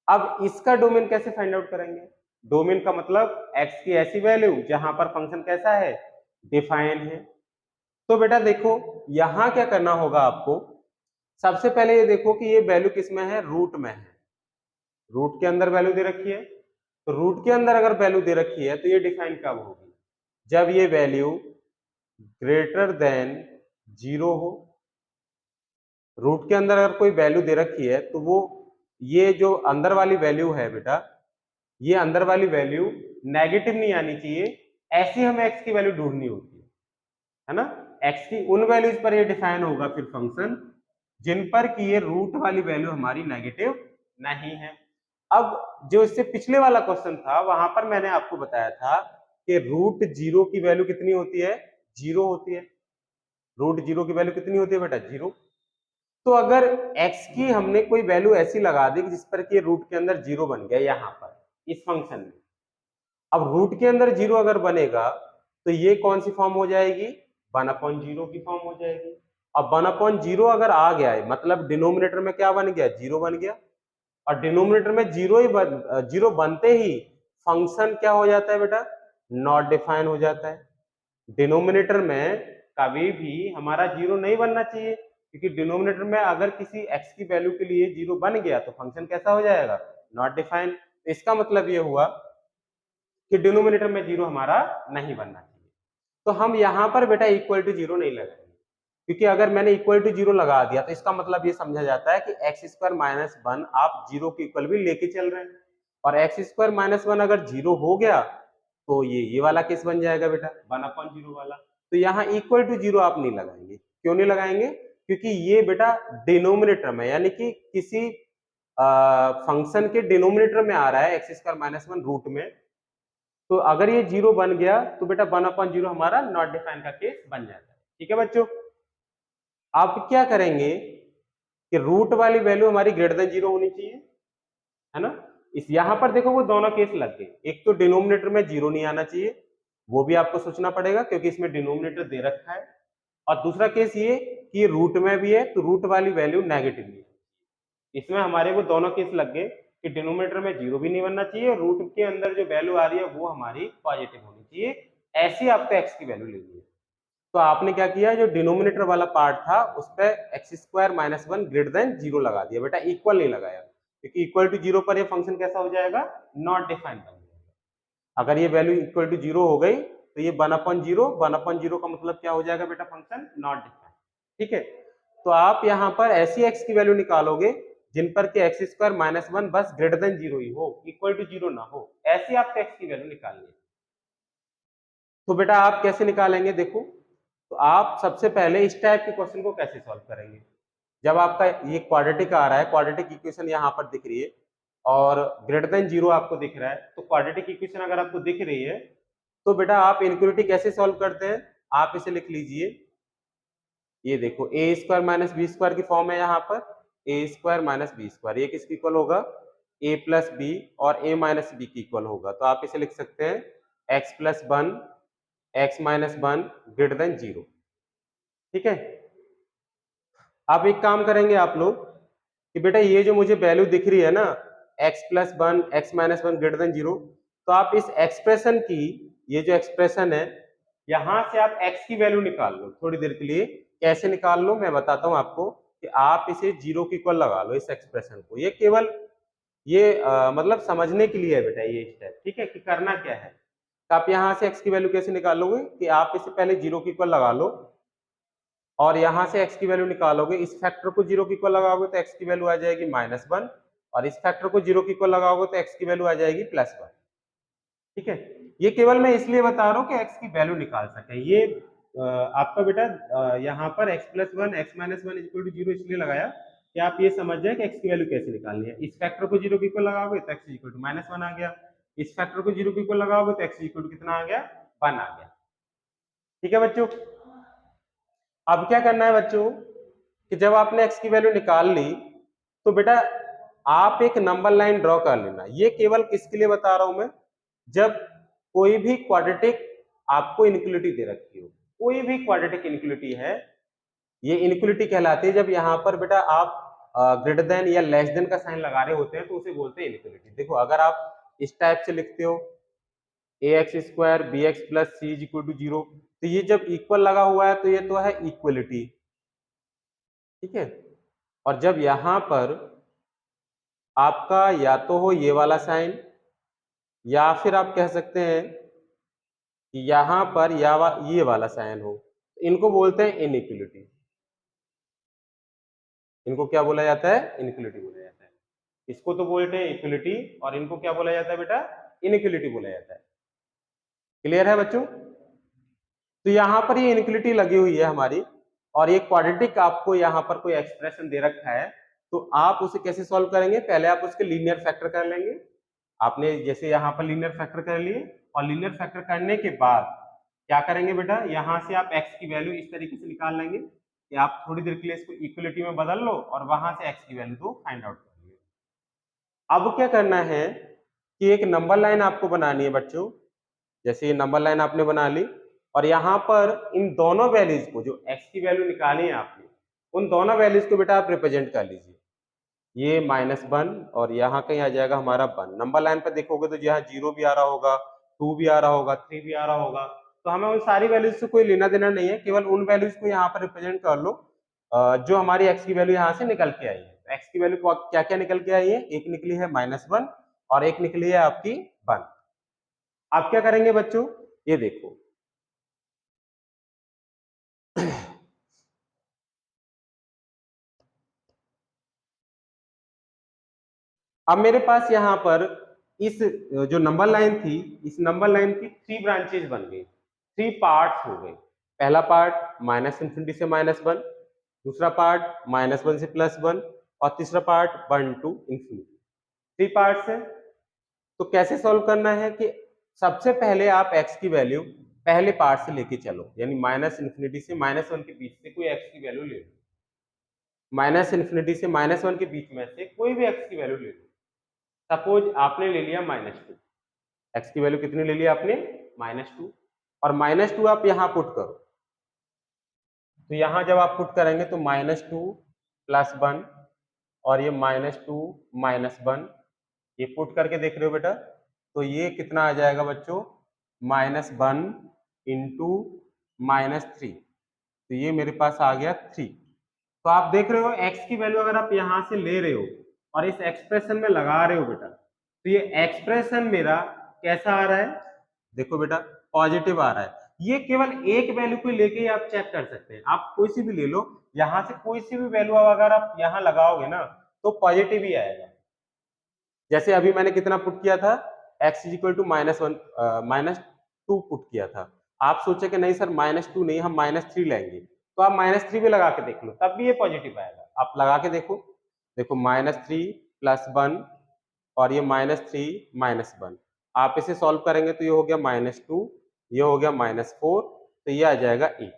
अब इसका डोमेन कैसे फाइंड आउट करेंगे, डोमेन का मतलब x की ऐसी वैल्यू जहां पर फंक्शन कैसा है, डिफाइन है। तो बेटा देखो यहां क्या करना होगा आपको, सबसे पहले ये देखो कि ये वैल्यू किस में है, रूट में है। रूट के अंदर वैल्यू दे रखी है, तो रूट के अंदर अगर वैल्यू दे रखी है तो ये डिफाइन कब होगी, जब ये वैल्यू ग्रेटर देन 0 हो। रूट के अंदर अगर कोई वैल्यू दे रखी है तो वो, ये जो अंदर वाली वैल्यू है बेटा, ये अंदर वाली वैल्यू नेगेटिव नहीं आनी चाहिए, ऐसी हमें x की वैल्यू ढूंढनी होती है ना। x की उन वैल्यूज पर ये डिफाइन होगा फिर फंक्शन जिन पर कि ये रूट वाली वैल्यू हमारी नेगेटिव नहीं है। अब जो इससे पिछले वाला क्वेश्चन था वहां पर मैंने आपको बताया था कि रूट 0 की वैल्यू कितनी होती है, 0 होती है। रूट 0 की वैल्यू कितनी होती है बेटा, 0। तो अगर x की हमने कोई वैल्यू ऐसी लगा दी जिस पर कि रूट के अंदर 0 बन गया यहाँ पर इस फंक्शन में, अब रूट के अंदर 0 अगर बनेगा तो ये कौन सी फॉर्म हो जाएगी, 1/0 की फॉर्म हो जाएगी। अब 1/0 अगर आ गया है मतलब डिनोमिनेटर में क्या बन गया, 0 बन गया, और डिनोमिनेटर में 0 बनते ही फंक्शन क्या हो जाता है बेटा, नॉट डिफाइन हो जाता है। डिनोमिनेटर में कभी भी हमारा 0 नहीं बनना चाहिए, क्योंकि डिनोमिनेटर में अगर किसी x की वैल्यू के लिए 0 बन गया तो फंक्शन कैसा हो जाएगा, नॉट डिफाइन। इसका मतलब ये हुआ कि डिनोमिनेटर में 0 हमारा नहीं बनना चाहिए। तो हम यहाँ पर बेटा इक्वल टू 0 नहीं लगाएंगे, क्योंकि अगर मैंने इक्वल टू 0 लगा दिया तो इसका मतलब ये समझा जाता है कि एक्स स्क्वायर माइनस 1 आप 0 के इक्वल भी लेके चल रहे हैं, और एक्स स्क्वायर माइनस 1 अगर 0 हो गया तो ये वाला केस बन जाएगा बेटा 1/0 वाला। तो यहाँ इक्वल टू 0 आप नहीं लगाएंगे। क्यों नहीं लगाएंगे, क्योंकि ये बेटा डिनोमिनेटर में यानी कि किसी फंक्शन के डिनोमिनेटर में आ रहा है एक्स स्क्वायर माइनस 1 रूट में। तो अगर ये 0 बन गया तो बेटा 1/0 हमारा नॉट डिफाइन का केस बन जाता है। ठीक है बच्चों, आप क्या करेंगे कि रूट वाली वैल्यू हमारी ग्रेटर देन 0 होनी चाहिए, है ना। इस यहाँ पर देखो वो दोनों केस लग गए, एक तो डिनोमिनेटर में 0 नहीं आना चाहिए, वो भी आपको सोचना पड़ेगा क्योंकि इसमें डिनोमिनेटर दे रखा है, और दूसरा केस ये कि ये रूट में भी है तो रूट वाली वैल्यू नेगेटिव नहीं है। इसमें हमारे वो दोनों केस लग गए कि डिनोमिनेटर में 0 भी नहीं बनना चाहिए और रूट के अंदर जो वैल्यू आ रही है वो हमारी पॉजिटिव होनी चाहिए, ऐसी आपको एक्स की वैल्यू लेनी है। तो आपने क्या किया, जो डिनोमिनेटर वाला पार्ट था उस पर x square minus 1 greater than 0 लगा दिया बेटा, इक्वल नहीं लगाया, क्योंकि इक्वल टू 0 पर ये फंक्शन कैसा हो जाएगा, नॉट डिफाइंड बन जाएगा। अगर ये वैल्यू इक्वल टू 0 हो गई तो ये 1/0 का मतलब क्या हो जाएगा बेटा, फंक्शन नॉट डिफाइंड। ठीक है, तो आप यहाँ पर ऐसी एक्स की वैल्यू निकालोगे जिन पर के एक्स स्क्वायर माइनस 1 बस ग्रेटर देन 0 ही हो, इक्वल टू 0 ना हो, ऐसी आपको एक्स की वैल्यू निकालनी है। तो बेटा आप कैसे निकालेंगे, देखो तो आप सबसे पहले इस टाइप के क्वेश्चन को कैसे सॉल्व करेंगे, जब आपका ये क्वाड्रेटिक आ रहा है, क्वाड्रेटिक इक्वेशन यहाँ पर दिख रही है और ग्रेटर देन 0 आपको दिख रहा है, तो क्वाड्रेटिक इक्वेशन अगर आपको दिख रही है तो बेटा आप इनक्वालिटी कैसे सॉल्व करते हैं, आप इसे लिख लीजिए, ये देखो ए स्क्वायर माइनस बी स्क्वायर की फॉर्म है यहाँ पर, ए स्क्वायर माइनस बी स्क्वायर, ये किसकी इक्वल होगा, ए प्लस बी और ए माइनस बी की इक्वल होगा। तो आप इसे लिख सकते हैं x plus one x minus one greater than 0। ठीक है, अब एक काम करेंगे आप लोग कि बेटा ये जो मुझे वैल्यू दिख रही है ना x plus one x minus one greater than 0, तो आप इस एक्सप्रेशन की, ये जो एक्सप्रेशन है यहां से आप x की वैल्यू निकाल लो थोड़ी देर के लिए। कैसे निकाल लो मैं बताता हूं आपको, कि आप इसे 0 के इक्वल लगा लो इस एक्सप्रेशन को। ये केवल ये मतलब समझने के लिए है बेटा ये स्टेप, ठीक है, कि करना क्या है। तो आप यहाँ से x की वैल्यू कैसे निकालोगे कि आप इसे पहले 0 के इक्वल लगा लो और यहां से x की वैल्यू निकालोगे, इस फैक्टर को 0 के इक्वल लगाओगे तो x की वैल्यू आ जाएगी -1 और इस फैक्टर को 0 के इक्वल लगाओगे तो x की वैल्यू आ जाएगी +1। ठीक है, ये केवल मैं इसलिए बता रहा हूं कि x की वैल्यू निकाल सके। ये आपका बेटा यहाँ पर x plus one x minus one equal to 0 इसलिए लगाया कि आप ये समझ जाए कि x की वैल्यू कैसे निकालनी है। इस फैक्टर को 0 के इक्वल लगाओगे तो x इक्वल टू -1 आ गया, इस फैक्टर को 0 के इक्वल लगाओगे तो x इक्वल टू कितना आ गया, 1 आ गया। ठीक है बच्चों, अब क्या करना है बच्चों कि जब आपने x की वैल्यू निकाल ली तो बेटा आप एक नंबर लाइन ड्रॉ कर लेना। ये केवल किसके लिए बता रहा हूं मैं, जब कोई भी क्वाड्रेटिक आपको इनइक्वालिटी दे रखी हो, कोई भी क्वाड्रेटिक इनइक्वालिटी है, ये इनइक्वालिटी कहलाती है जब यहाँ पर बेटा आप ग्रेटर देन या लेस देन का साइन लगा रहे होते हैं तो उसे बोलते हैं इनइक्वालिटी। देखो अगर आप इस टाइप से लिखते हो ax square b x plus c is equal to 0, तो ये जब इक्वल लगा हुआ है तो ये तो है इक्वलिटी। ठीक है, और जब यहां पर आपका या तो हो ये वाला साइन या फिर आप कह सकते हैं कि यहां पर ये वाला साइन हो, इनको बोलते हैं इनइक्वलिटी। इनको क्या बोला जाता है, इनइक्वलिटी बोला जाता है। इसको तो बोलते हैं इक्वलिटी और इनको क्या बोला जाता है बेटा, इनइक्वलिटी बोला जाता है। क्लियर है बच्चों, तो यहाँ पर ये इनइक्वलिटी लगी हुई है हमारी और ये क्वाड्रेटिक आपको यहाँ पर कोई एक्सप्रेशन दे रखा है, तो आप उसे कैसे सॉल्व करेंगे, पहले आप उसके लीनियर फैक्टर कर लेंगे। आपने जैसे यहाँ पर लीनियर फैक्टर कर लिए और लीनियर फैक्टर करने के बाद क्या करेंगे बेटा, यहाँ से आप x की वैल्यू इस तरीके से निकाल लेंगे कि आप थोड़ी देर के लिए इसको इक्वलिटी में बदल लो और वहां से x की वैल्यू दो फाइंड आउट कर लो। अब क्या करना है कि एक नंबर लाइन आपको बनानी है बच्चों। जैसे ये नंबर लाइन आपने बना ली और यहाँ पर इन दोनों वैल्यूज को, जो x की वैल्यू निकाली है आपने, उन दोनों वैल्यूज को बेटा आप रिप्रेजेंट कर लीजिए। ये -1 और यहाँ कहीं आ जाएगा हमारा 1। नंबर लाइन पर देखोगे तो यहाँ 0 भी आ रहा होगा, 2 भी आ रहा होगा, 3 भी आ रहा होगा। तो हमें उन सारी वैल्यूज से कोई लेना देना नहीं है, केवल उन वैल्यूज को यहाँ पर रिप्रेजेंट कर लो जो हमारी x की वैल्यू यहाँ से निकल के आई है। तो x की वैल्यू क्या क्या निकल के आई है, एक निकली है -1 और एक निकली है आपकी 1। आप क्या करेंगे बच्चों, ये देखो अब मेरे पास यहाँ पर इस जो नंबर लाइन थी, इस नंबर लाइन की 3 ब्रांचेज बन गई, 3 पार्ट्स हो गए। पहला पार्ट -∞ से -1, दूसरा पार्ट -1 से +1 और तीसरा पार्ट 1 टू इंफिनिटी। 3 पार्ट्स है। तो कैसे सॉल्व करना है कि सबसे पहले आप x की वैल्यू पहले पार्ट से लेके चलो, यानी -∞ से -1 के बीच से कोई x की वैल्यू ले लो। -∞ से -1 के बीच में से कोई भी x की वैल्यू ले लो। सपोज आपने ले लिया -2, x की वैल्यू कितनी ले लिया आपने, -2, और -2 आप यहाँ पुट करो। तो यहाँ जब आप पुट करेंगे तो -2 + 1 और ये -2 -1, ये पुट करके देख रहे हो बेटा, तो ये कितना आ जाएगा बच्चों, -1 इंटू -3, तो ये मेरे पास आ गया 3। तो आप देख रहे हो x की वैल्यू अगर आप यहाँ से ले रहे हो और इस एक्सप्रेशन में लगा रहे हो बेटा, तो ये एक्सप्रेशन मेरा कैसा आ रहा है, देखो बेटा पॉजिटिव आ रहा है। ये केवल एक वैल्यू को लेके ही आप चेक कर सकते हैं, आप कोई सी भी ले लो, यहाँ से कोई सी भी वैल्यू अगर आप यहाँ लगाओगे ना तो पॉजिटिव ही आएगा। जैसे अभी मैंने कितना पुट किया था, x इक्वल टू -2 पुट किया था। आप सोचे कि नहीं सर -2 नहीं, हम -3 लेंगे, तो आप -3 भी लगा के देख लो, तब भी ये पॉजिटिव आएगा। आप लगा के देखो, देखो -3 + 1 और ये -3 -1, आप इसे सॉल्व करेंगे तो ये हो गया -2, ये हो गया -4, तो ये आ जाएगा 8।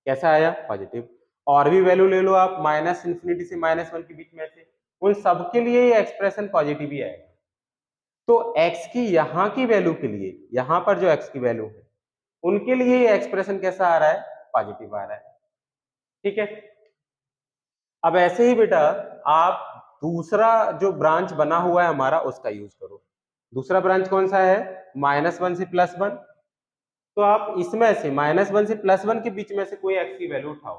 कैसा आया, पॉजिटिव। और भी वैल्यू ले लो आप माइनस इन्फिनिटी से माइनस वन के बीच में से, उन सबके लिए ये एक्सप्रेशन पॉजिटिव ही आएगा। तो x की यहाँ की वैल्यू के लिए, यहाँ पर जो x की वैल्यू है उनके लिए ये एक्सप्रेशन कैसा आ रहा है, पॉजिटिव आ रहा है। ठीक है, अब ऐसे ही बेटा आप दूसरा जो ब्रांच बना हुआ है हमारा उसका यूज करो। दूसरा ब्रांच कौन सा है, -1 से +1। तो आप इसमें से -1 से +1 के बीच में से कोई x की वैल्यू उठाओ,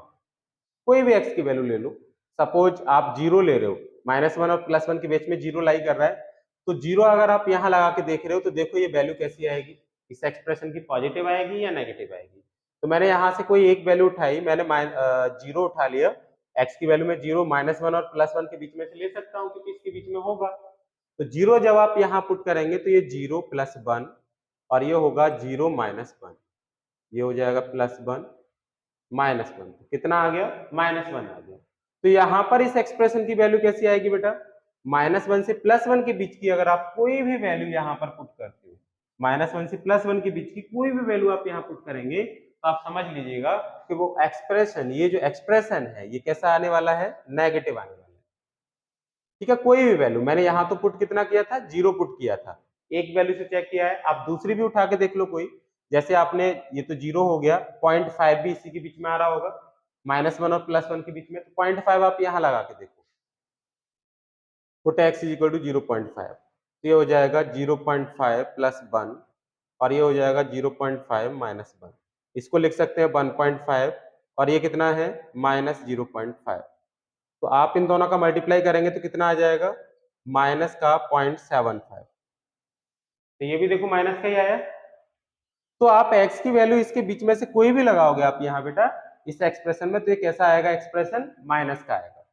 कोई भी x की वैल्यू ले लो। सपोज आप 0 ले रहे हो, -1 और +1 के बीच में 0 लाई कर रहा है, तो 0 अगर आप यहाँ लगा के देख रहे हो तो देखो ये वैल्यू कैसी आएगी, इस एक्सप्रेशन की पॉजिटिव आएगी या नेगेटिव आएगी। तो मैंने यहाँ से कोई एक वैल्यू उठाई, मैंने 0 उठा लिया, x की वैल्यू में 0 -1 और +1 के बीच में से ले सकता हूँ क्योंकि इसके बीच में होगा। तो 0 जब आप यहाँ पुट करेंगे तो ये 0 + 1 और ये होगा 0 - 1, ये हो जाएगा +1 -1, कितना आ गया, -1 आ गया। तो यहाँ पर इस एक्सप्रेशन की वैल्यू कैसी आएगी बेटा, -1 से +1 के बीच की अगर आप कोई भी वैल्यू यहाँ पर पुट करते हो, -1 से +1 के बीच की कोई भी वैल्यू आप यहाँ पुट करेंगे तो आप समझ लीजिएगा कि वो एक्सप्रेशन, ये जो एक्सप्रेशन है ये कैसा आने वाला है, नेगेटिव आने वाला है। ठीक है, कोई भी वैल्यू, मैंने यहाँ तो पुट कितना किया था, 0 पुट किया था, एक वैल्यू से चेक किया है। आप दूसरी भी उठा के देख लो कोई, जैसे आपने ये तो 0 हो गया, 0.5 भी इसी के बीच में आ रहा होगा, -1 और +1 के बीच में, तो 0.5 आप यहाँ लगा के देखो, put x is equal to 0.5, तो ये हो जाएगा 0.5 + 1 और ये हो जाएगा 0.5 - 1, इसको लिख सकते हैं 1.5 और ये कितना है, -0.5। तो आप इन दोनों का मल्टीप्लाई करेंगे तो कितना आ जाएगा, माइनस का 0.75, तो ये भी देखो माइनस का ही आया। तो आप x की वैल्यू इसके बीच में से कोई भी लगाओगे आप यहाँ बेटा इस एक्सप्रेशन में, तो ये कैसा आएगा, एक्सप्रेशन माइनस का आएगा।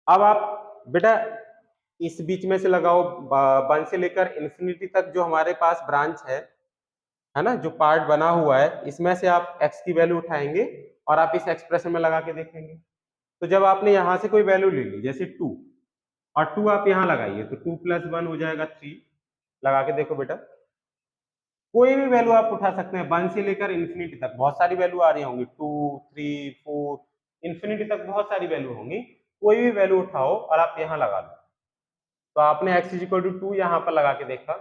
अब आप बेटा इस बीच में से लगाओ 1 से लेकर इन्फिनिटी तक जो हमारे पास ब्रांच है ना, जो पार्ट बना हुआ है, इसमें से आप x की वैल्यू उठाएंगे और आप इस एक्सप्रेशन में लगा के देखेंगे। तो जब आपने यहाँ से कोई वैल्यू ले ली, जैसे 2, और 2 आप यहाँ लगाइए तो 2 + 1 हो जाएगा 3, लगा के देखो बेटा, कोई भी वैल्यू आप उठा सकते हैं 1 से लेकर इन्फिनिटी तक, बहुत सारी वैल्यू आ रही होंगी, 2, 3, 4, इन्फिनिटी तक बहुत सारी वैल्यू होंगी, कोई भी वैल्यू उठाओ और आप यहाँ लगा लो। तो आपने x = 2 यहाँ पर लगा के देखा,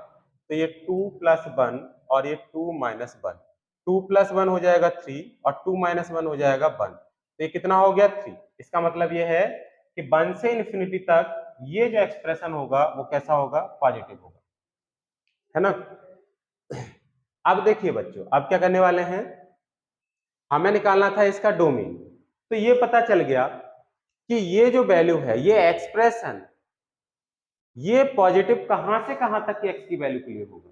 तो ये 2 + 1 और ये 2 - 1, 2 + 1 हो जाएगा 3 और 2 - 1 हो जाएगा 1, तो ये कितना हो गया, 3। इसका मतलब ये है कि 1 से इन्फिनिटी तक ये जो एक्सप्रेशन होगा वो कैसा होगा, पॉजिटिव होगा, है ना। अब देखिए बच्चों, अब क्या करने वाले हैं, हमें निकालना था इसका डोमेन। तो ये पता चल गया कि ये जो वैल्यू है, ये एक्सप्रेशन, ये पॉजिटिव कहां से कहां तक की x की वैल्यू के लिए होगा।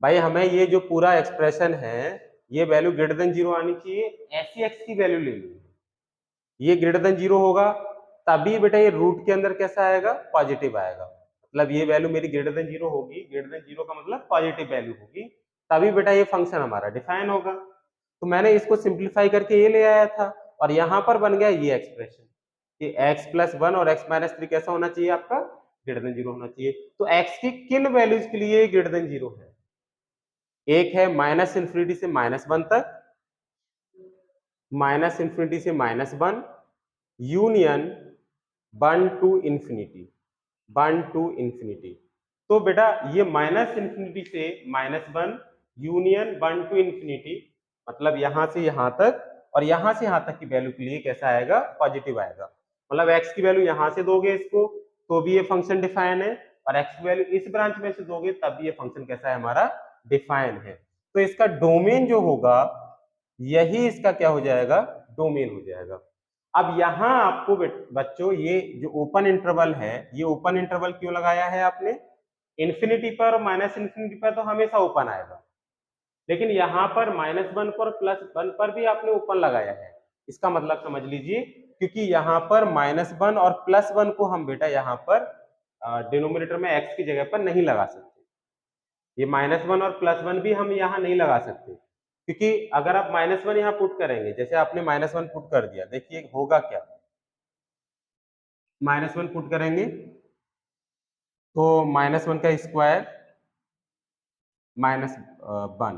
भाई हमें ये जो पूरा एक्सप्रेशन है, ये वैल्यू ग्रेटर देन 0 आनी चाहिए, ऐसी x की वैल्यू ले ली, ये ग्रेटर देन 0 होगा तभी बेटा ये रूट के अंदर कैसा आएगा, पॉजिटिव आएगा। मतलब ये वैल्यू मेरी ग्रेटर देन 0 होगी, ग्रेटर देन 0 का मतलब पॉजिटिव वैल्यू होगी, तभी बेटा ये फंक्शन हमारा डिफाइन होगा। तो मैंने इसको सिंप्लीफाई करके ये ले आया था और यहाँ पर बन गया ये एक्सप्रेशन कि x + 1 और x - 3 कैसा होना चाहिए आपका, ग्रेटर देन 0 होना चाहिए। तो x की किन वैल्यूज के लिए ग्रेटर देन 0 है, एक है -∞ से -1 तक, -∞ से -1, union 1 to infinity, 1 to infinity। तो बेटा ये -∞ से -1, यूनियन 1 to infinity, मतलब यहां से यहां तक और यहां से यहां तक की वैल्यू के लिए कैसा आएगा, पॉजिटिव आएगा। मतलब x की वैल्यू यहां से दोगे इसको तो भी ये फंक्शन डिफाइन है, और x की वैल्यू इस ब्रांच में से दोगे तब भी ये फंक्शन कैसा है, हमारा डिफाइन है। तो इसका डोमेन जो होगा यही इसका क्या हो जाएगा, डोमेन हो जाएगा। अब यहाँ आपको बच्चों ये जो ओपन इंटरवल है, ये ओपन इंटरवल क्यों लगाया है आपने, इन्फिनिटी पर और -∞ पर तो हमेशा ओपन आएगा, लेकिन यहाँ पर -1 पर +1 पर भी आपने ओपन लगाया है। इसका मतलब समझ लीजिए, क्योंकि यहाँ पर -1 और +1 को हम बेटा यहाँ पर डिनोमिनेटर में x की जगह पर नहीं लगा सकते, ये -1 और +1 भी हम यहाँ नहीं लगा सकते, क्योंकि अगर आप -1 यहाँ पुट करेंगे, जैसे आपने -1 पुट कर दिया, देखिए होगा क्या, -1 पुट करेंगे तो -1 का स्क्वायर -1,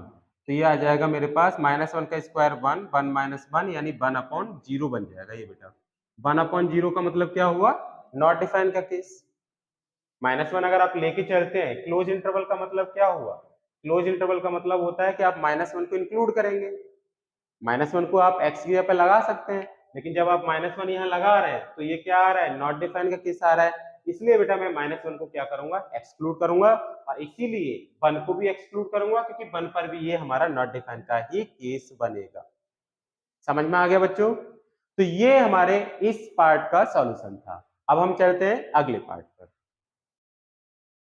तो ये आ जाएगा मेरे पास -1 का स्क्वायर 1, 1 माइनस 1 यानी 1/0 बन जाएगा ये बेटा। 1/0 का मतलब क्या हुआ? नॉट डिफाइन का केस। -1 अगर आप लेके चलते हैं, क्लोज इंटरवल का मतलब क्या हुआ? क्लोज इंटरवल का मतलब होता है कि आप -1 को इंक्लूड करेंगे। -1 को आप x की जगह पे लगा सकते हैं, लेकिन जब आप -1 यहाँ लगा रहे हैं तो ये क्या आ रहा है? नॉट डिफाइन का केस आ रहा है। इसलिए बेटा मैं -1 को क्या करूंगा? एक्सक्लूड करूंगा, और इसीलिए 1 को भी एक्सक्लूड करूंगा, क्योंकि 1 पर भी ये हमारा नॉट डिफाइन का ही केस बनेगा। समझ में आ गया बच्चों? तो ये हमारे इस पार्ट का सॉल्यूशन था। अब हम चलते हैं अगले पार्ट पर।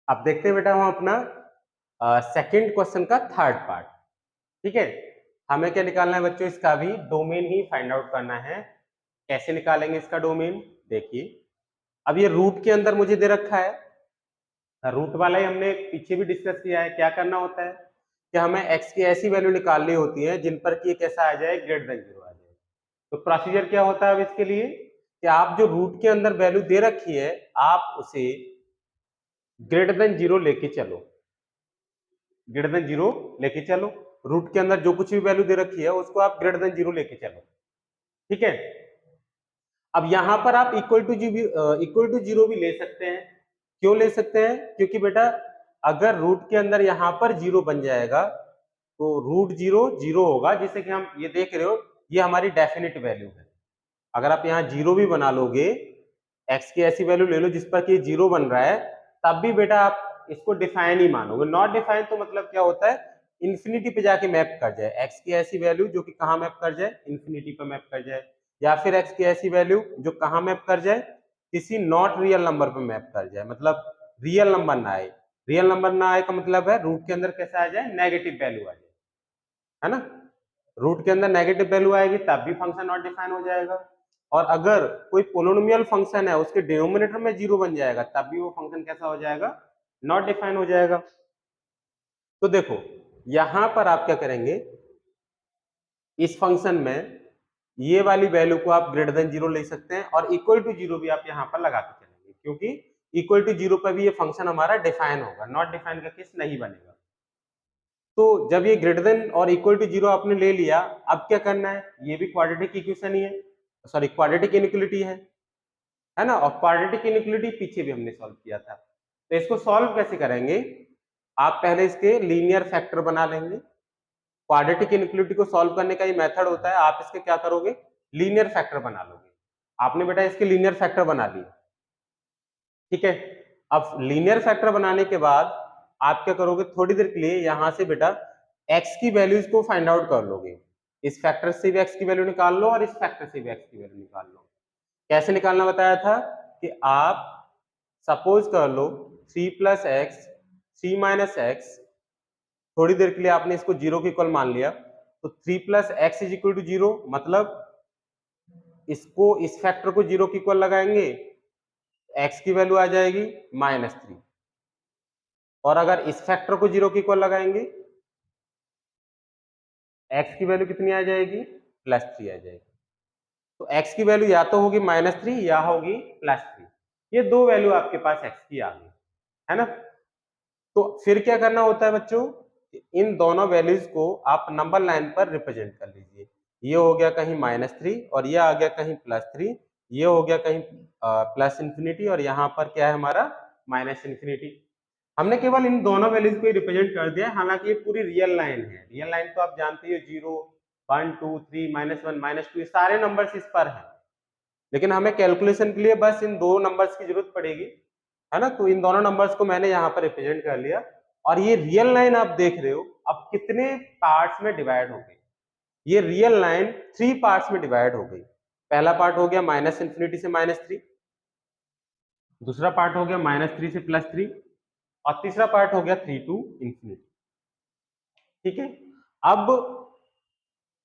अब देखते हैं बेटा हम अपना सेकंड क्वेश्चन का थर्ड पार्ट। ठीक है, हमें क्या निकालना है बच्चों? इसका भी डोमेन ही फाइंड आउट करना है। कैसे निकालेंगे इसका डोमेन? देखिए, अब ये रूट के अंदर मुझे दे रखा है, रूट वाला ही हमने पीछे भी डिस्कस किया है। क्या करना होता है कि हमें x की ऐसी वैल्यू निकालनी होती है जिन पर कि ये कैसा आ जाए? ग्रेटर देन 0 आ जाए। तो प्रोसीजर क्या होता है अब इसके लिए कि आप जो रूट के अंदर वैल्यू दे रखी है, आप उसे ग्रेटर देन 0 लेके चलो। ग्रेटर देन 0 लेके चलो, रूट के अंदर जो कुछ भी वैल्यू दे रखी है उसको आप ग्रेटर देन 0 लेके चलो। ठीक है, अब यहां पर आप इक्वल टू जीरो भी ले सकते हैं। क्यों ले सकते हैं? क्योंकि बेटा अगर रूट के अंदर यहां पर 0 बन जाएगा तो रूट 0 0 होगा, जिससे कि हम ये देख रहे हो ये हमारी डेफिनेट वैल्यू है। अगर आप यहाँ 0 भी बना लोगे, x की ऐसी वैल्यू ले लो जिस पर कि 0 बन रहा है, तब भी बेटा आप इसको डिफाइन ही मानोगे। नॉट डिफाइन तो मतलब क्या होता है? इंफिनिटी पे जाके मैप कर जाए। x की ऐसी वैल्यू जो कि कहाँ मैप कर जाए? इंफिनिटी पे मैप कर जाए। या फिर x की ऐसी वैल्यू जो कहाँ मैप कर जाए? किसी नॉट रियल नंबर पे मैप कर जाए, मतलब रियल नंबर ना आए। रियल नंबर ना आए का मतलब है रूट के अंदर कैसा आ जाए? नेगेटिव वैल्यू आ जाए, है ना? रूट के अंदर नेगेटिव वैल्यू आएगी तब भी फंक्शन नॉट डिफाइन हो जाएगा। और अगर कोई पोलिनोमियल फंक्शन है उसके डिनोमिनेटर में 0 बन जाएगा तब भी वो फंक्शन कैसा हो जाएगा? नॉट डिफाइन हो जाएगा। तो देखो, यहां पर आप क्या करेंगे? इस फंक्शन में ये वाली वैल्यू को आप ग्रेटर देन 0 ले सकते हैं, और इक्वल टू 0 भी आप यहां पर लगा के चलेंगे, क्योंकि इक्वल टू 0 पर भी ये फंक्शन हमारा डिफाइन होगा, नॉट डिफाइन का केस नहीं बनेगा। तो जब ये ग्रेटर देन और इक्वल टू 0 आपने ले लिया, अब क्या करना है? ये भी क्वाड्रेटिक इक्वेशन ही है, सॉरी क्वाड्रेटिक इनइक्वालिटी है ना? और क्वाड्रेटिक इनइक्वालिटी पीछे भी हमने सॉल्व किया था। तो इसको सॉल्व कैसे करेंगे? आप पहले इसके लीनियर फैक्टर बना लेंगे। क्वाड्रेटिक इनइक्वालिटी को सॉल्व करने का ये मेथड होता है, आप इसके क्या करोगे? लीनियर फैक्टर बना लोगे। आपने बेटा इसके लीनियर फैक्टर बना लिए, ठीक है? अब लीनियर फैक्टर बनाने के बाद आप क्या करोगे? थोड़ी देर के लिए यहां से बेटा x की वैल्यूज को फाइंड आउट कर लोगे। इस फैक्टर से भी x की वैल्यू निकाल लो और इस फैक्टर से भी x की वैल्यू निकाल लो। कैसे निकालना बताया था कि आप सपोज कर लो 3 प्लस एक्स 3 माइनस एक्स, थोड़ी देर के लिए आपने इसको 0 के इक्वल मान लिया, तो 3 plus x is equal to 0, मतलब इसको इस फैक्टर को 0 के इक्वल लगाएंगे, x की वैल्यू आ जाएगी -3, और अगर इस फैक्टर को 0 के इक्वल लगाएंगे, x की वैल्यू कितनी आ जाएगी? +3 आ जाएगी। तो x की वैल्यू या तो होगी -3 या होगी +3। ये दो वैल्यू आपके पास x की आ गई, है ना? तो फिर क्या करना होता है बच्चों? इन दोनों वैल्यूज को आप नंबर लाइन पर रिप्रेजेंट कर लीजिए। ये हो गया कहीं -3 और ये आ गया कहीं +3, ये हो गया कहीं प्लस इंफिनिटी और यहाँ पर क्या है हमारा? Minus infinity. हमने केवल इन दोनों वैल्यूज को रिप्रेजेंट कर दिया, हालांकि ये पूरी रियल लाइन है। रियल लाइन तो आप जानते ही हो, 0 1 2 3 -1 -2 ये सारे नंबर्स इस पर हैं, लेकिन हमें कैलकुलेशन के लिए बस इन दो नंबर्स की जरूरत पड़ेगी, है ना? तो इन दोनों नंबर्स को मैंने यहाँ पर रिप्रेजेंट कर लिया, और ये रियल लाइन आप देख रहे हो अब कितने पार्ट्स में डिवाइड हो गई। ये रियल लाइन 3 पार्ट्स में डिवाइड हो गई। पहला पार्ट हो गया माइनस इंफिनिटी से -3, दूसरा पार्ट हो गया -3 से +3, और तीसरा पार्ट हो गया 3 टू इंफिनिटी। ठीक है, अब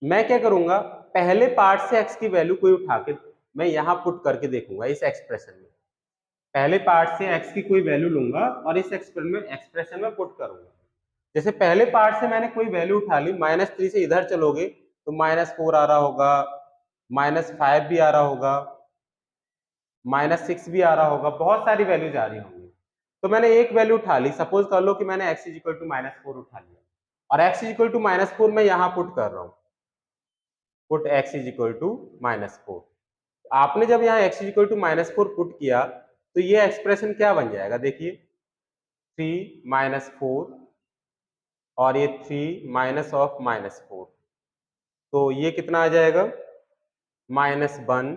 मैं क्या करूंगा? पहले पार्ट से x की वैल्यू कोई उठा के मैं यहां पुट करके देखूंगा इस एक्सप्रेशन में। पहले पार्ट से x की कोई वैल्यू लूंगा और इस एक्सप्रेशन में पुट करूंगा। जैसे पहले पार्ट से मैंने कोई वैल्यू उठा ली, -3 से इधर चलोगे तो -4 आ रहा होगा, -5 भी आ रहा होगा, -6 भी आ रहा होगा, बहुत सारी वैल्यूज आ रही होंगी। तो मैंने एक वैल्यू उठा ली, सपोज कर लो कि मैंने x = -4 उठा लिया। और x इज इक्वल टू -4 मैं यहाँ पुट कर रहा हूँ, put x is equal to -4। आपने जब यहाँ x is equal to -4 put किया तो ये एक्सप्रेशन क्या बन जाएगा, देखिए 3 -4 और ये 3 माइनस ऑफ -4, तो ये कितना आ जाएगा -1,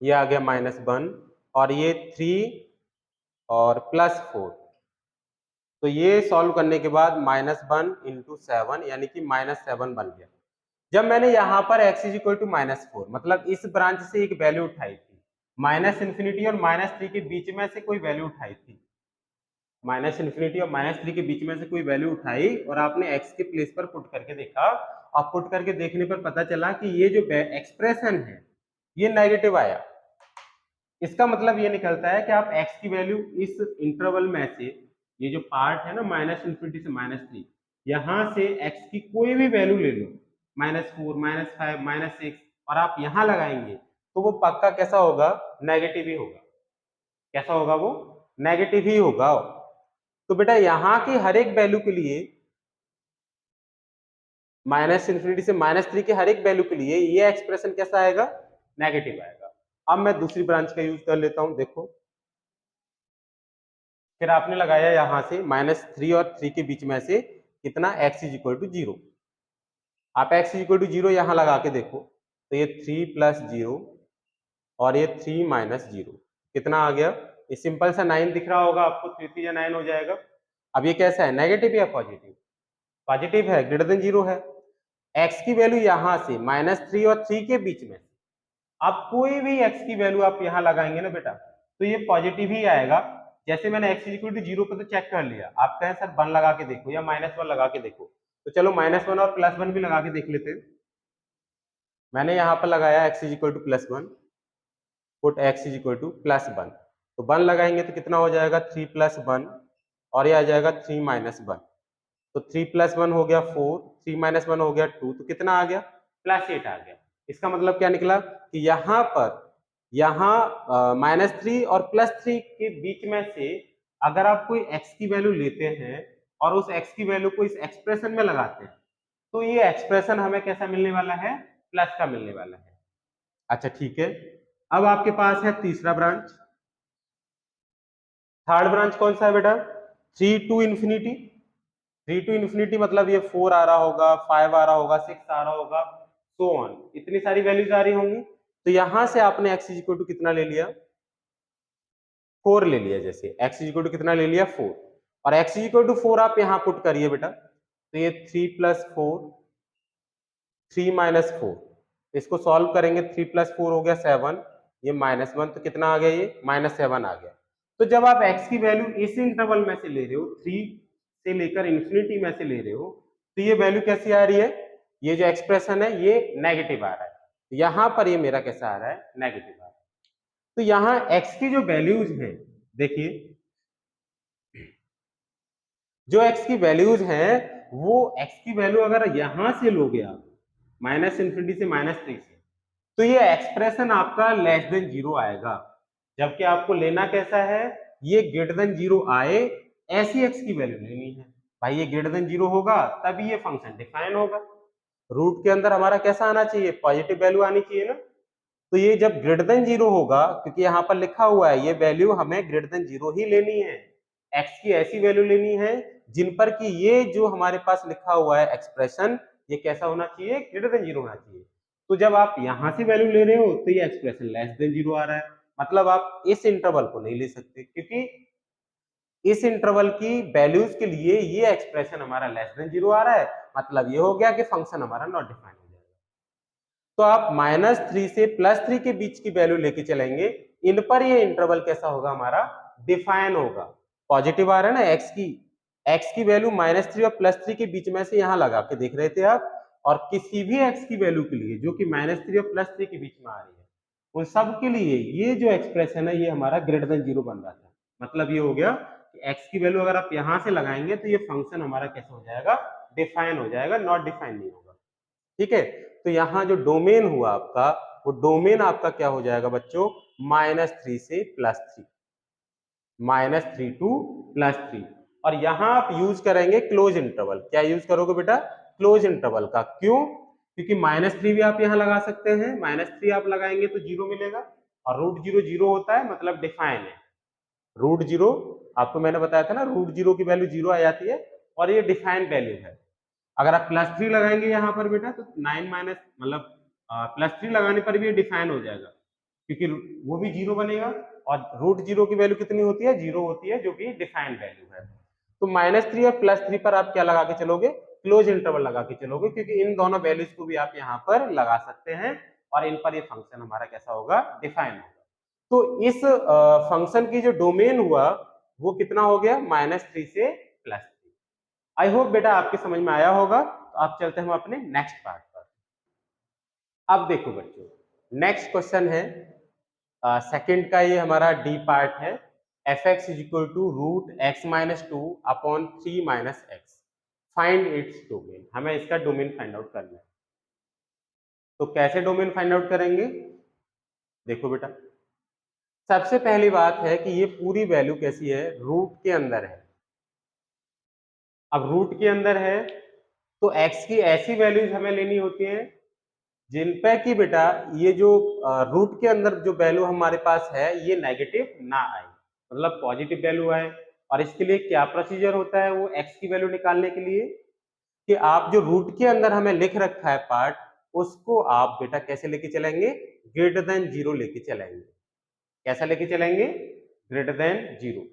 ये आ गया -1 और ये 3 और +4, तो ये सॉल्व करने के बाद -1 × 7 यानी कि -7 बन गया। जब मैंने यहाँ पर x इज इक्वल टू -4 मतलब इस ब्रांच से एक वैल्यू उठाई थी, -∞ और -3 के बीच में से कोई वैल्यू उठाई थी, -∞ और -3 के बीच में से कोई वैल्यू उठाई और आपने x के प्लेस पर पुट करके देखा, और पुट करके देखने पर पता चला कि ये जो एक्सप्रेशन है ये नेगेटिव आया। इसका मतलब ये निकलता है कि आप x की वैल्यू इस इंटरवल में से, ये जो पार्ट है ना -∞ से -3, यहाँ से x की कोई भी वैल्यू ले लो, -4 -5 -6, और आप यहाँ लगाएंगे तो वो पक्का कैसा होगा, नेगेटिव ही होगा। कैसा होगा वो, नेगेटिव ही होगा। तो बेटा यहाँ की हर एक वैल्यू के लिए, -∞ से -3 के हर एक वैल्यू के लिए ये एक्सप्रेशन कैसा आएगा, नेगेटिव आएगा। अब मैं दूसरी ब्रांच का यूज कर लेता हूं, देखो फिर आपने लगाया यहां से -3 और 3 के बीच में से कितना, x इज इक्वल टू 0। आप x इज इक्वल टू 0 यहां लगा के देखो तो ये 3 + 0 और ये 3 - 0 कितना आ गया, ये सिंपल सा 9 दिख रहा होगा आपको, 3 3 9 हो जाएगा। अब ये कैसा है, नेगेटिव या पॉजिटिव, पॉजिटिव है, ग्रेटर देन 0 है। x की वैल्यू यहां से -3 और 3 के बीच में, आप कोई भी x की वैल्यू आप यहां लगाएंगे ना बेटा तो ये पॉजिटिव ही आएगा। जैसे मैंने x इक्वल टू 0 पे तो चेक कर लिया, आप कहें सर 1 लगा के देखो या -1 लगा के देखो, तो चलो -1 और +1 भी लगा के देख लेते हैं। मैंने यहाँ पर लगाया x equal to +1, put x equal to +1, तो 1 लगाएंगे तो कितना हो जाएगा, 3 + 1 और ये आ जाएगा 3 - 1, तो 3 + 1 हो गया 4, 3 - 1 हो गया 2, तो कितना आ गया, +8 आ गया। इसका मतलब क्या निकला कि यहाँ पर, यहाँ -3 और +3 के बीच में से अगर आप कोई x की वैल्यू लेते हैं और उस x की वैल्यू को इस एक्सप्रेशन में लगाते हैं तो ये एक्सप्रेशन हमें कैसा मिलने वाला है, प्लस का मिलने वाला है। अच्छा ठीक है, अब आपके पास है तीसरा ब्रांच। थर्ड ब्रांच कौन सा है बेटा, 3 to infinity। 3 to infinity मतलब ये 4 आ रहा होगा, 5 आ रहा होगा, 6 आ रहा होगा, सो ऑन, इतनी सारी वैल्यूज आ रही होंगी। तो यहां से आपने x इक्वल टू कितना ले लिया, 4 ले लिया। जैसे x इक्वल टू कितना ले लिया, 4, और x इक्वल टू 4 आप यहां पुट करिए बेटा, तो ये 3 + 4, 3 - 4, इसको सॉल्व करेंगे, 3 + 4 हो गया 7, ये -1, तो कितना आ गया, ये -7 आ गया। तो जब आप x की वैल्यू इस इंटरवल में से ले रहे हो, 3 से लेकर इंफिनिटी में से ले रहे हो, तो ये वैल्यू कैसी आ रही है, ये जो एक्सप्रेशन है ये नेगेटिव आ रहा है। यहां पर ये मेरा कैसा आ रहा है, नेगेटिव आ रहा है। तो यहां x की जो वैल्यूज हैं, देखिए जो x की वैल्यूज हैं, वो x की वैल्यू अगर यहां से लोगे आप -∞ से -3 से, तो ये एक्सप्रेशन आपका <0 आएगा। जबकि आपको लेना कैसा है, ये <0 आए ऐसी x की वैल्यू लेनी है। भाई ये <0 होगा तभी ये फंक्शन डिफाइन होगा। रूट के अंदर हमारा कैसा आना चाहिए, पॉजिटिव वैल्यू आनी चाहिए ना। तो ये जब <0 होगा, क्योंकि यहाँ पर लिखा हुआ है ये वैल्यू हमें <0 ही लेनी है, x की ऐसी वैल्यू लेनी है जिन पर कि ये जो हमारे पास लिखा हुआ है एक्सप्रेशन, ये कैसा होना चाहिए, <0 होना चाहिए। तो जब आप यहां से वैल्यू ले रहे हो तो ये एक्सप्रेशन <0 आ रहा है, मतलब आप इस इंटरवल को नहीं ले सकते, क्योंकि इस इंटरवल की वैल्यूज के लिए ये एक्सप्रेशन हमारा <0 आ रहा है, मतलब ये हो गया कि फंक्शन हमारा नॉट डिफाइन हो जाएगा। तो आप -3 से +3 के बीच की वैल्यू लेके चलेंगे, इन पर ये इंटरवल कैसा होगा, हमारा डिफाइन होगा। पॉजिटिव आ रहा है ना, x की वैल्यू -3 और +3 के बीच में से यहां लगा के देख रहे थे आप, और किसी भी x की वैल्यू के लिए जो कि -3 और +3 के बीच में आ रही है, उन सब के लिए ये जो एक्सप्रेशन है ये हमारा <0 बन रहा था। मतलब ये हो गया कि x की वैल्यू अगर आप यहां से लगाएंगे तो ये फंक्शन हमारा कैसा हो जाएगा, डिफाइन हो जाएगा, नॉट डिफाइन नहीं होगा। ठीक है, तो यहाँ जो डोमेन हुआ आपका, वो डोमेन आपका क्या हो जाएगा बच्चों, -3 से +3, -3 to +3। और यहाँ आप यूज करेंगे क्लोज इंटरवल। क्या यूज करोगे बेटा? क्लोज इंटरवल का। क्यों? क्योंकि -3 भी आप यहाँ लगा सकते हैं, -3 आप लगाएंगे तो 0 मिलेगा, और √0 0 होता है, मतलब डिफाइन है। √0 आपको मैंने बताया था ना, √0 की वैल्यू 0 आ जाती है, और ये डिफाइन वैल्यू है। अगर आप +3 लगाएंगे यहाँ पर बेटा तो 9 माइनस मतलब +3 लगाने पर भी ये डिफाइन हो जाएगा, क्योंकि वो भी 0 बनेगा, और √0 की वैल्यू कितनी होती है? 0 होती है, जो कि डिफाइन वैल्यू है। तो -3 और +3 पर आप क्या लगा के चलोगे? क्लोज इंटरवल लगा के चलोगे, क्योंकि इन दोनों वैल्यूज को भी आप यहाँ पर लगा सकते हैं, और इन पर ये फंक्शन हमारा कैसा होगा? डिफाइन होगा। तो इस फंक्शन की जो डोमेन हुआ वो कितना हो गया? -3 से +3। आई होप बेटा आपके समझ में आया होगा। तो आप चलते हैं हम अपने नेक्स्ट पार्ट पर। अब देखो बच्चों, नेक्स्ट क्वेश्चन है सेकंड का, ये हमारा डी पार्ट है। f(x) = √x-2 upon 3 - x, find its domain. हमें इसका डोमेन फाइंड आउट करना है। तो कैसे डोमेन फाइंड आउट करेंगे? देखो बेटा, सबसे पहली बात है कि ये पूरी वैल्यू कैसी है? रूट के अंदर है। अब रूट के अंदर है तो x की ऐसी वैल्यूज हमें लेनी होती है जिन पे कि बेटा ये जो रूट के अंदर जो वैल्यू हमारे पास है ये नेगेटिव ना आए, मतलब पॉजिटिव वैल्यू आए। और इसके लिए क्या प्रोसीजर होता है वो x की वैल्यू निकालने के लिए, कि आप जो रूट के अंदर हमें लिख रखा है पार्ट, उसको आप बेटा कैसे लेके चलेंगे? ग्रेटर देन 0 लेके चलेंगे। कैसा लेके चलेंगे? Greater than 0।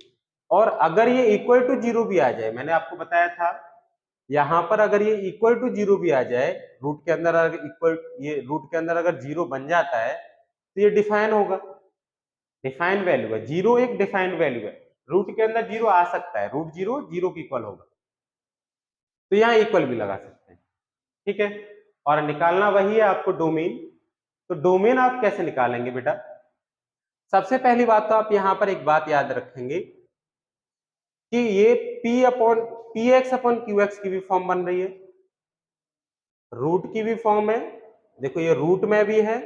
और अगर ये इक्वल टू 0 भी आ जाए, मैंने आपको बताया था यहां पर अगर ये इक्वल टू 0 भी आ जाए, रूट के अंदर अगर इक्वल, ये रूट के अंदर अगर 0 बन जाता है तो ये डिफाइन होगा, डिफाइन वैल्यू है। 0 एक डिफाइंड वैल्यू है, रूट के अंदर 0 आ सकता है, √0 0 की इक्वल होगा, तो यहाँ इक्वल भी लगा सकते हैं। ठीक है, और निकालना वही है आपको डोमेन। तो डोमेन आप कैसे निकालेंगे बेटा? सबसे पहली बात तो आप यहां पर एक बात याद रखेंगे कि ये px/qx की भी फॉर्म बन रही है, रूट की भी फॉर्म है। देखो ये रूट में भी है,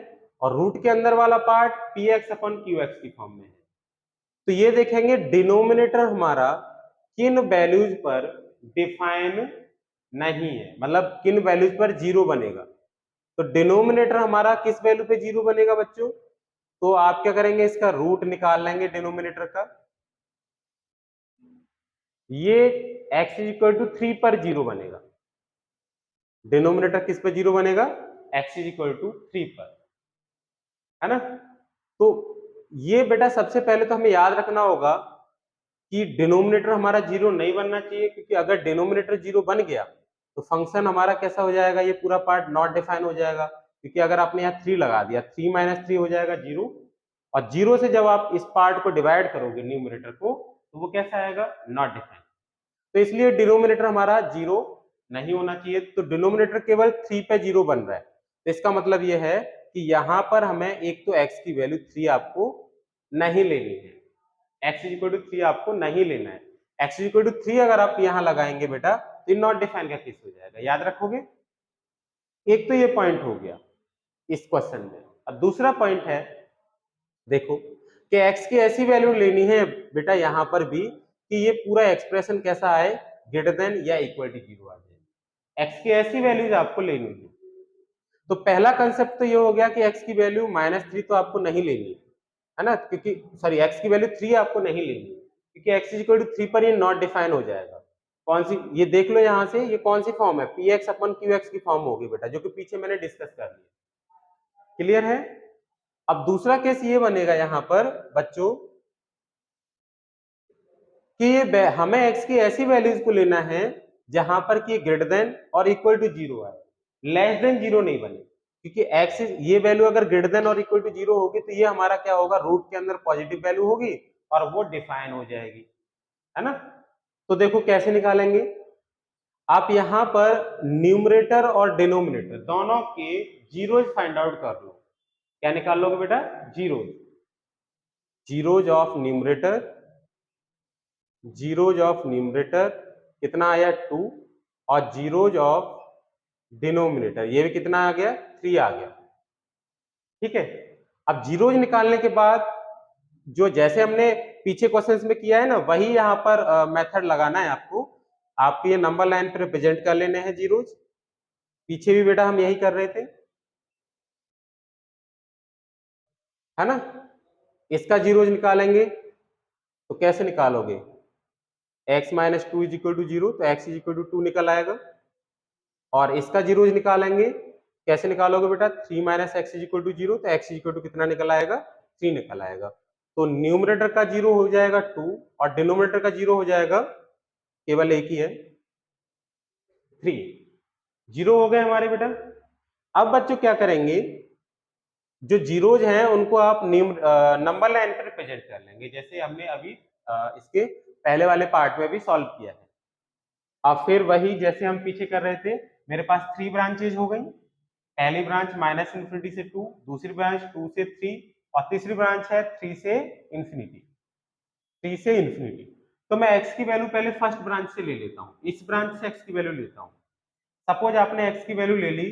और रूट के अंदर वाला पार्ट px/qx की फॉर्म में है। तो ये देखेंगे डिनोमिनेटर हमारा किन वैल्यूज पर डिफाइन नहीं है, मतलब किन वैल्यूज पर 0 बनेगा। तो डिनोमिनेटर हमारा किस वैल्यू पे 0 बनेगा बच्चों? तो आप क्या करेंगे? इसका रूट निकाल लेंगे डिनोमिनेटर का। ये x = 3 पर 0 बनेगा। डिनोमिनेटर किस पे 0 बनेगा? x = 3 पर, है ना? तो ये बेटा सबसे पहले तो हमें याद रखना होगा कि डिनोमिनेटर हमारा 0 नहीं बनना चाहिए, क्योंकि अगर डिनोमिनेटर 0 बन गया तो फंक्शन हमारा कैसा हो जाएगा? ये पूरा पार्ट नॉट डिफाइन हो जाएगा, क्योंकि अगर आपने यहाँ 3 लगा दिया, 3 - 3 हो जाएगा 0, और 0 से जब आप इस पार्ट को डिवाइड करोगे न्यूमरेटर को, तो वो कैसा आएगा? Not define. तो इसलिए डिनोमिनेटर हमारा 0 नहीं होना चाहिए। तो डिनोमिनेटर केवल 3 पे 0 बन रहा है, तो इसका मतलब ये है कि यहाँ पर हमें एक तो x की वैल्यू 3 आपको नहीं लेनी है, x = 3 आपको नहीं लेना है। x = 3 अगर आप यहाँ लगाएंगे बेटा तो नॉट डिफाइन का केस हो जाएगा, याद रखोगे। एक तो ये पॉइंट हो गया इस क्वेश्चन में। अब दूसरा पॉइंट है, देखो कि x की ऐसी वैल्यू लेनी है बेटा यहाँ पर भी कि ये पूरा एक्सप्रेशन कैसा आए? ग्रेटर देन या इक्वल टू 0 आ जाए। x की ऐसी वैल्यूज आपको लेनी है। तो पहला कंसेप्ट तो ये हो गया कि x की वैल्यू -3 तो आपको नहीं लेनी है ना, क्योंकि सॉरी x की वैल्यू 3 आपको नहीं लेनी, क्योंकि x = 3 पर ये नॉट डिफाइन हो जाएगा। कौन सी? ये देख लो यहाँ से, ये कौन सी फॉर्म है? px/qx की फॉर्म होगी बेटा, जो कि पीछे मैंने डिस्कस कर लिया। क्लियर है? अब दूसरा केस ये बनेगा यहाँ पर बच्चों कि ये हमें x की ऐसी वैल्यूज को लेना है जहां पर कि ग्रेटर देन और इक्वल टू 0 आए, लेस देन 0 नहीं बने, क्योंकि x ये वैल्यू अगर ग्रेटर देन और इक्वल टू 0 होगी तो ये हमारा क्या होगा? रूट के अंदर पॉजिटिव वैल्यू होगी और वो डिफाइन हो जाएगी, है ना? तो देखो कैसे निकालेंगे आप यहाँ पर न्यूमरेटर और डिनोमिनेटर दोनों के जीरोज फाइंड आउट कर लो। क्या निकाल लोगे बेटा? Zeros. Zeros of numerator, zeros of numerator कितना आया? 2, और जीरोज ऑफ डिनोमिनेटर ये भी कितना आ गया? 3 आ गया। ठीक है, अब जीरोज निकालने के बाद जो जैसे हमने पीछे क्वेश्चंस में किया है ना, वही यहाँ पर मेथड लगाना है आपको। आपको ये नंबर लाइन पे रिप्रेजेंट कर लेने हैं जीरोज। पीछे भी बेटा हम यही कर रहे थे, है ना। इसका जीरोज निकालेंगे तो कैसे निकालोगे? x minus two is equal to zero, तो x is equal to two निकल आएगा। और इसका जीरोज निकालेंगे, कैसे निकालोगे बेटा? 3 minus x is equal to zero, तो x इज इक्वल टू कितना निकल आएगा? 3 निकल आएगा। तो न्यूमरेटर का जीरो हो जाएगा 2 और डिनोमिनेटर का जीरो हो जाएगा केवल एक ही है 3। जीरो हो गए हमारे बेटा। अब बच्चों क्या करेंगे, जो जीरोज हैं उनको आप नंबर लाइन पर रिप्रेजेंट कर लेंगे, जैसे हमने अभी इसके पहले वाले पार्ट में भी सॉल्व किया है। अब फिर वही जैसे हम पीछे कर रहे थे, मेरे पास 3 ब्रांचेज हो गई। पहली ब्रांच माइनस इन्फिनिटी से 2, दूसरी ब्रांच 2 से 3 और तीसरी ब्रांच है 3 से इन्फिनिटी। 3 से इन्फिनिटी। तो मैं x की वैल्यू पहले फर्स्ट ब्रांच से ले लेता हूँ, इस ब्रांच से x की वैल्यू लेता हूँ। सपोज आपने x की वैल्यू ले ली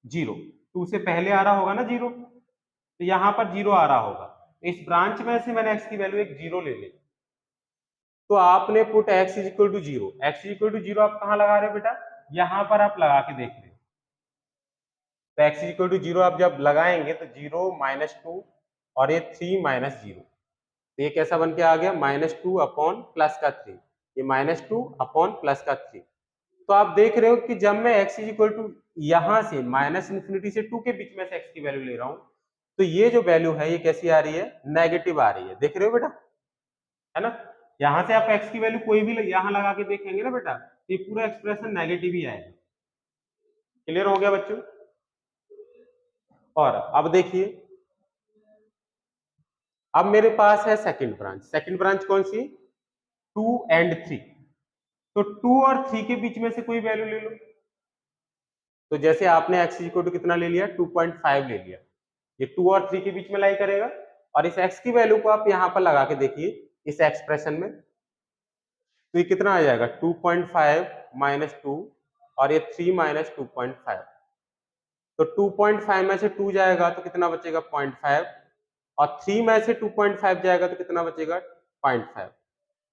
0, 2 से पहले आ रहा होगा ना 0, तो यहाँ पर 0 आ रहा होगा। इस ब्रांच में से मैंने x की वैल्यू एक 0 ले ली, तो आपने put x is equal to 0। x is equal to 0 आप कहाँ लगा रहे हो बेटा? यहाँ पर आप लगा के देख रहे हो। तो x इज इक्वल टू 0 आप जब लगाएंगे तो 0 माइनस 2 और ये 3 माइनस 0, तो ये कैसा बन के आ गया? माइनस 2 अपॉन प्लस का 3, ये माइनस 2 अपॉन प्लस का 3। तो आप देख रहे हो कि जब मैं x इज इक्वल टू यहां से माइनस इन्फिनिटी से 2 के बीच में से x की वैल्यू ले रहा हूं, तो ये जो वैल्यू है ये कैसी आ रही है? नेगेटिव आ रही है। देख रहे हो बेटा, है ना। यहां से आप x की वैल्यू कोई भी यहां लगा के देखेंगे ना बेटा, तो ये पूरा एक्सप्रेशन नेगेटिव ही आएगा। क्लियर हो गया बच्चों? और अब देखिए, अब मेरे पास है सेकंड ब्रांच। सेकंड ब्रांच कौन सी? 2 एंड 3। तो 2 और 3 के बीच में से कोई वैल्यू ले लो। तो जैसे आपने x इक्वल टू कितना ले लिया? 2.5 ले लिया, ये 2 और 3 के बीच में लाई करेगा। और इस x की वैल्यू को आप यहां पर लगा के देखिए इस एक्सप्रेशन में, तो ये कितना आ जाएगा? 2.5 माइनस 2 और ये 3 माइनस 2.5। तो 2.5 में से 2 जाएगा तो कितना बचेगा? 0.5। और 3 में से 2.5 जाएगा तो कितना बचेगा? 0.5।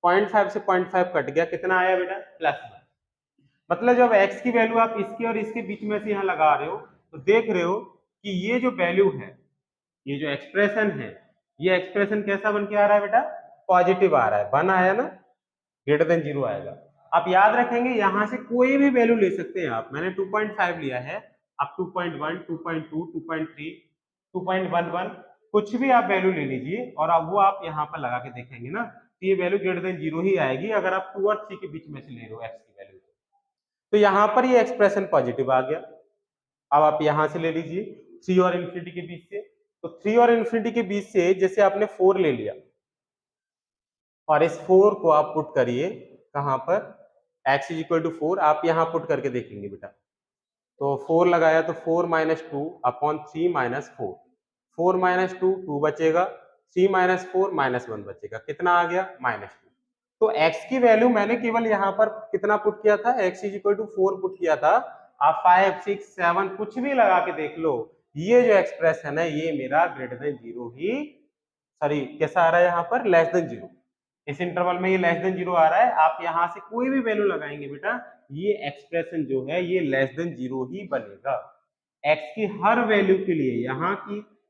0.5 से 0.5 कट गया, कितना आया बेटा? +1। मतलब जब x की वैल्यू आप इसके और इसके बीच में से यहाँ लगा रहे हो, तो देख रहे हो कि ये जो वैल्यू है, ये जो एक्सप्रेशन है, ये एक्सप्रेशन कैसा बन के आ रहा है बेटा? पॉजिटिव आ रहा है। 1 आया ना, ग्रेटर देन 0 आएगा। आप याद रखेंगे यहां से कोई भी वैल्यू ले सकते हैं आप। मैंने 2.5 लिया है, आप 2.1, 2.2, 2.3, 2.11 कुछ भी आप वैल्यू ले लीजिए और अब वो आप यहाँ पर लगा के देखेंगे ना, तो ये वैल्यू ग्रेटर देन 0 ही आएगी अगर आप 2 और 3 के बीच में से ले रहे हो x की वैल्यू। तो यहाँ पर ये एक्सप्रेशन पॉजिटिव आ गया। अब आप यहां से ले लीजिए 3 और इन्फिनिटी के बीच से, तो 3 और इन्फिनिटी के बीच से जैसे आपने 4 ले लिया और इस 4 को आप पुट करिए कहां पर? x इज इक्वल टू 4 आप यहां पुट करके देखेंगे बेटा। तो 4 लगाया तो 4 माइनस 2 अपॉन 3 माइनस 4, 4 माइनस 2 2 बचेगा, 3 माइनस 4 -1 बचेगा, कितना आ गया? -2। तो x की वैल्यू मैंने केवल यहाँ पर कितना पुट किया था? x is equal to 4 put किया था। आप 5, 6, 7 कुछ भी लगा के देख लो, ये जो एक्सप्रेशन है ये मेरा ग्रेटर देन 0 ही, सॉरी कैसा आ रहा है यहाँ पर? Less than 0। इस इंटरवल में ये लेस देन 0 आ रहा है। आप यहां से कोई भी वैल्यू लगाएंगे बेटा, ये एक्सप्रेशन जो है ये लेस देन 0 ही बनेगा। x की हर वैल्यू के लिए,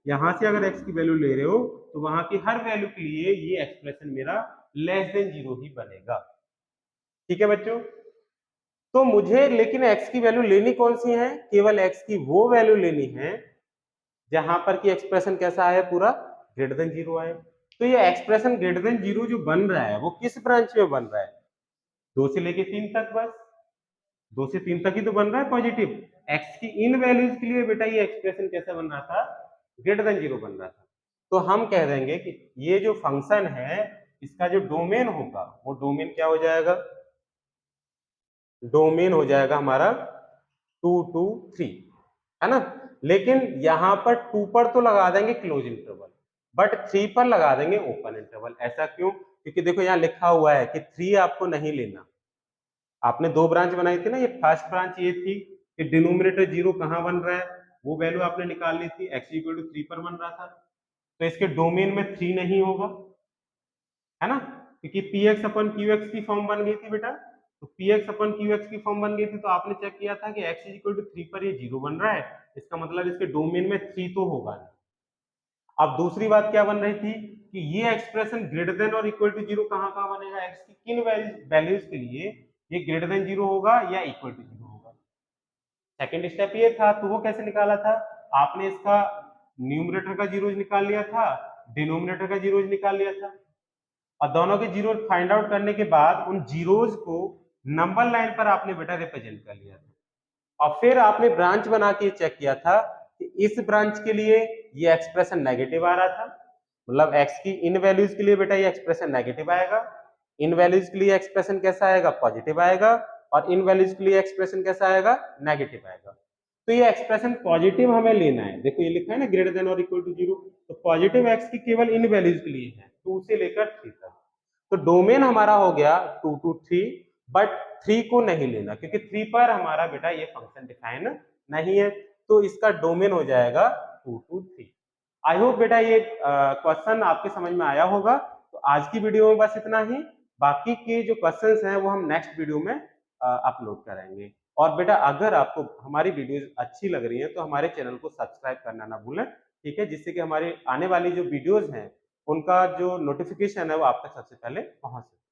यहां से अगर x की वैल्यू ले रहे हो तो वहां की हर वैल्यू के लिए ये एक्सप्रेशन मेरा लेस देन 0 ही बनेगा। ठीक है बच्चों? तो मुझे लेकिन x की वैल्यू लेनी कौन सी है? केवल x की वो वैल्यू लेनी है जहां पर कि एक्सप्रेशन कैसा आया? पूरा ग्रेटर देन 0 आए। तो ये एक्सप्रेशन ग्रेटर देन 0 जो बन रहा है वो किस ब्रांच में बन रहा है? 2 से लेके 3 तक, बस 2 से 3 तक ही तो बन रहा है पॉजिटिव। x की इन वैल्यूज के लिए बेटा ये एक्सप्रेशन कैसा बन रहा था? ग्रेटर देन 0 बन रहा था। तो हम कह देंगे कि ये जो फंक्शन है इसका जो डोमेन होगा वो डोमेन क्या हो जाएगा? डोमेन हो जाएगा हमारा 2 to 3, है ना। लेकिन यहां पर 2 पर तो लगा देंगे क्लोज इंटरवल, बट 3 पर लगा देंगे ओपन इंटरवल। ऐसा क्यों? क्योंकि देखो यहाँ लिखा हुआ है कि 3 आपको नहीं लेना। आपने 2 ब्रांच बनाई थी ना, ये फर्स्ट ब्रांच ये थी कि डिनोमिनेटर 0 कहां बन रहा है, वो वैल्यू आपने निकाल ली थी, x इक्वल टू 3 पर बन रहा था। तो इसके डोमेन में 3 नहीं होगा, है ना, क्योंकि P x upon Q x की फॉर्म बन गई थी बेटा। तो P x upon Q x की फॉर्म बन गई थी, तो आपने चेक किया था कि एक्स इज इक्वल टू 3 पर ये 0 बन रहा है, इसका मतलब इसके डोमेन में 3 तो होगा नहीं। अब दूसरी बात क्या बन रही थी कि ये एक्सप्रेशन ग्रेटर देन और इक्वल टू 0 कहाँ कहाँ बनेगा, एक्स की किन वैल्यूज के लिए ये ग्रेटर देन 0 होगा या इक्वल टू 0 होगा। सेकंड स्टेप ये था, तो वो कैसे निकाला था, आपने इसका न्यूमरेटर का जीरोज निकाल लिया था, डिनोमिनेटर का जीरोज निकाल लिया था, और दोनों के जीरो फाइंड आउट करने के बाद उन जीरोज को नंबर लाइन पर आपने बेटा रिप्रेजेंट कर लिया था। और फिर आपने ब्रांच बना के चेक किया था कि इस ब्रांच के लिए ये एक्सप्रेशन नेगेटिव आ रहा था, मतलब एक्स की इन वैल्यूज के लिए बेटा ये एक्सप्रेशन नेगेटिव आएगा, इन वैल्यूज के लिए एक्सप्रेशन कैसा आएगा, पॉजिटिव आएगा, और इन वैल्यूज के लिए एक्सप्रेशन कैसा आएगा, नेगेटिव आएगा। तो ये एक्सप्रेशन पॉजिटिव हमें लेना है, देखो ये लिखा है ना ग्रेटर देन और इक्वल टू 0, तो पॉजिटिव एक्स की केवल इन वैल्यूज के लिए है, 2 से लेकर 3 तक। तो डोमेन हमारा हो गया 2 to 3, बट 3 को नहीं लेना, क्योंकि 3 पर हमारा बेटा ये फंक्शन डिफाइन नहीं है, तो इसका डोमेन हो जाएगा 2 to 3। आई होप बेटा ये क्वेश्चन आपके समझ में आया होगा। तो आज की वीडियो में बस इतना ही, बाकी के जो क्वेश्चंस हैं वो हम नेक्स्ट वीडियो में अपलोड करेंगे। और बेटा अगर आपको हमारी वीडियोस अच्छी लग रही हैं तो हमारे चैनल को सब्सक्राइब करना ना भूलें, ठीक है, जिससे कि हमारी आने वाली जो वीडियोस हैं उनका जो नोटिफिकेशन है वो आप तक सबसे पहले पहुंच सके।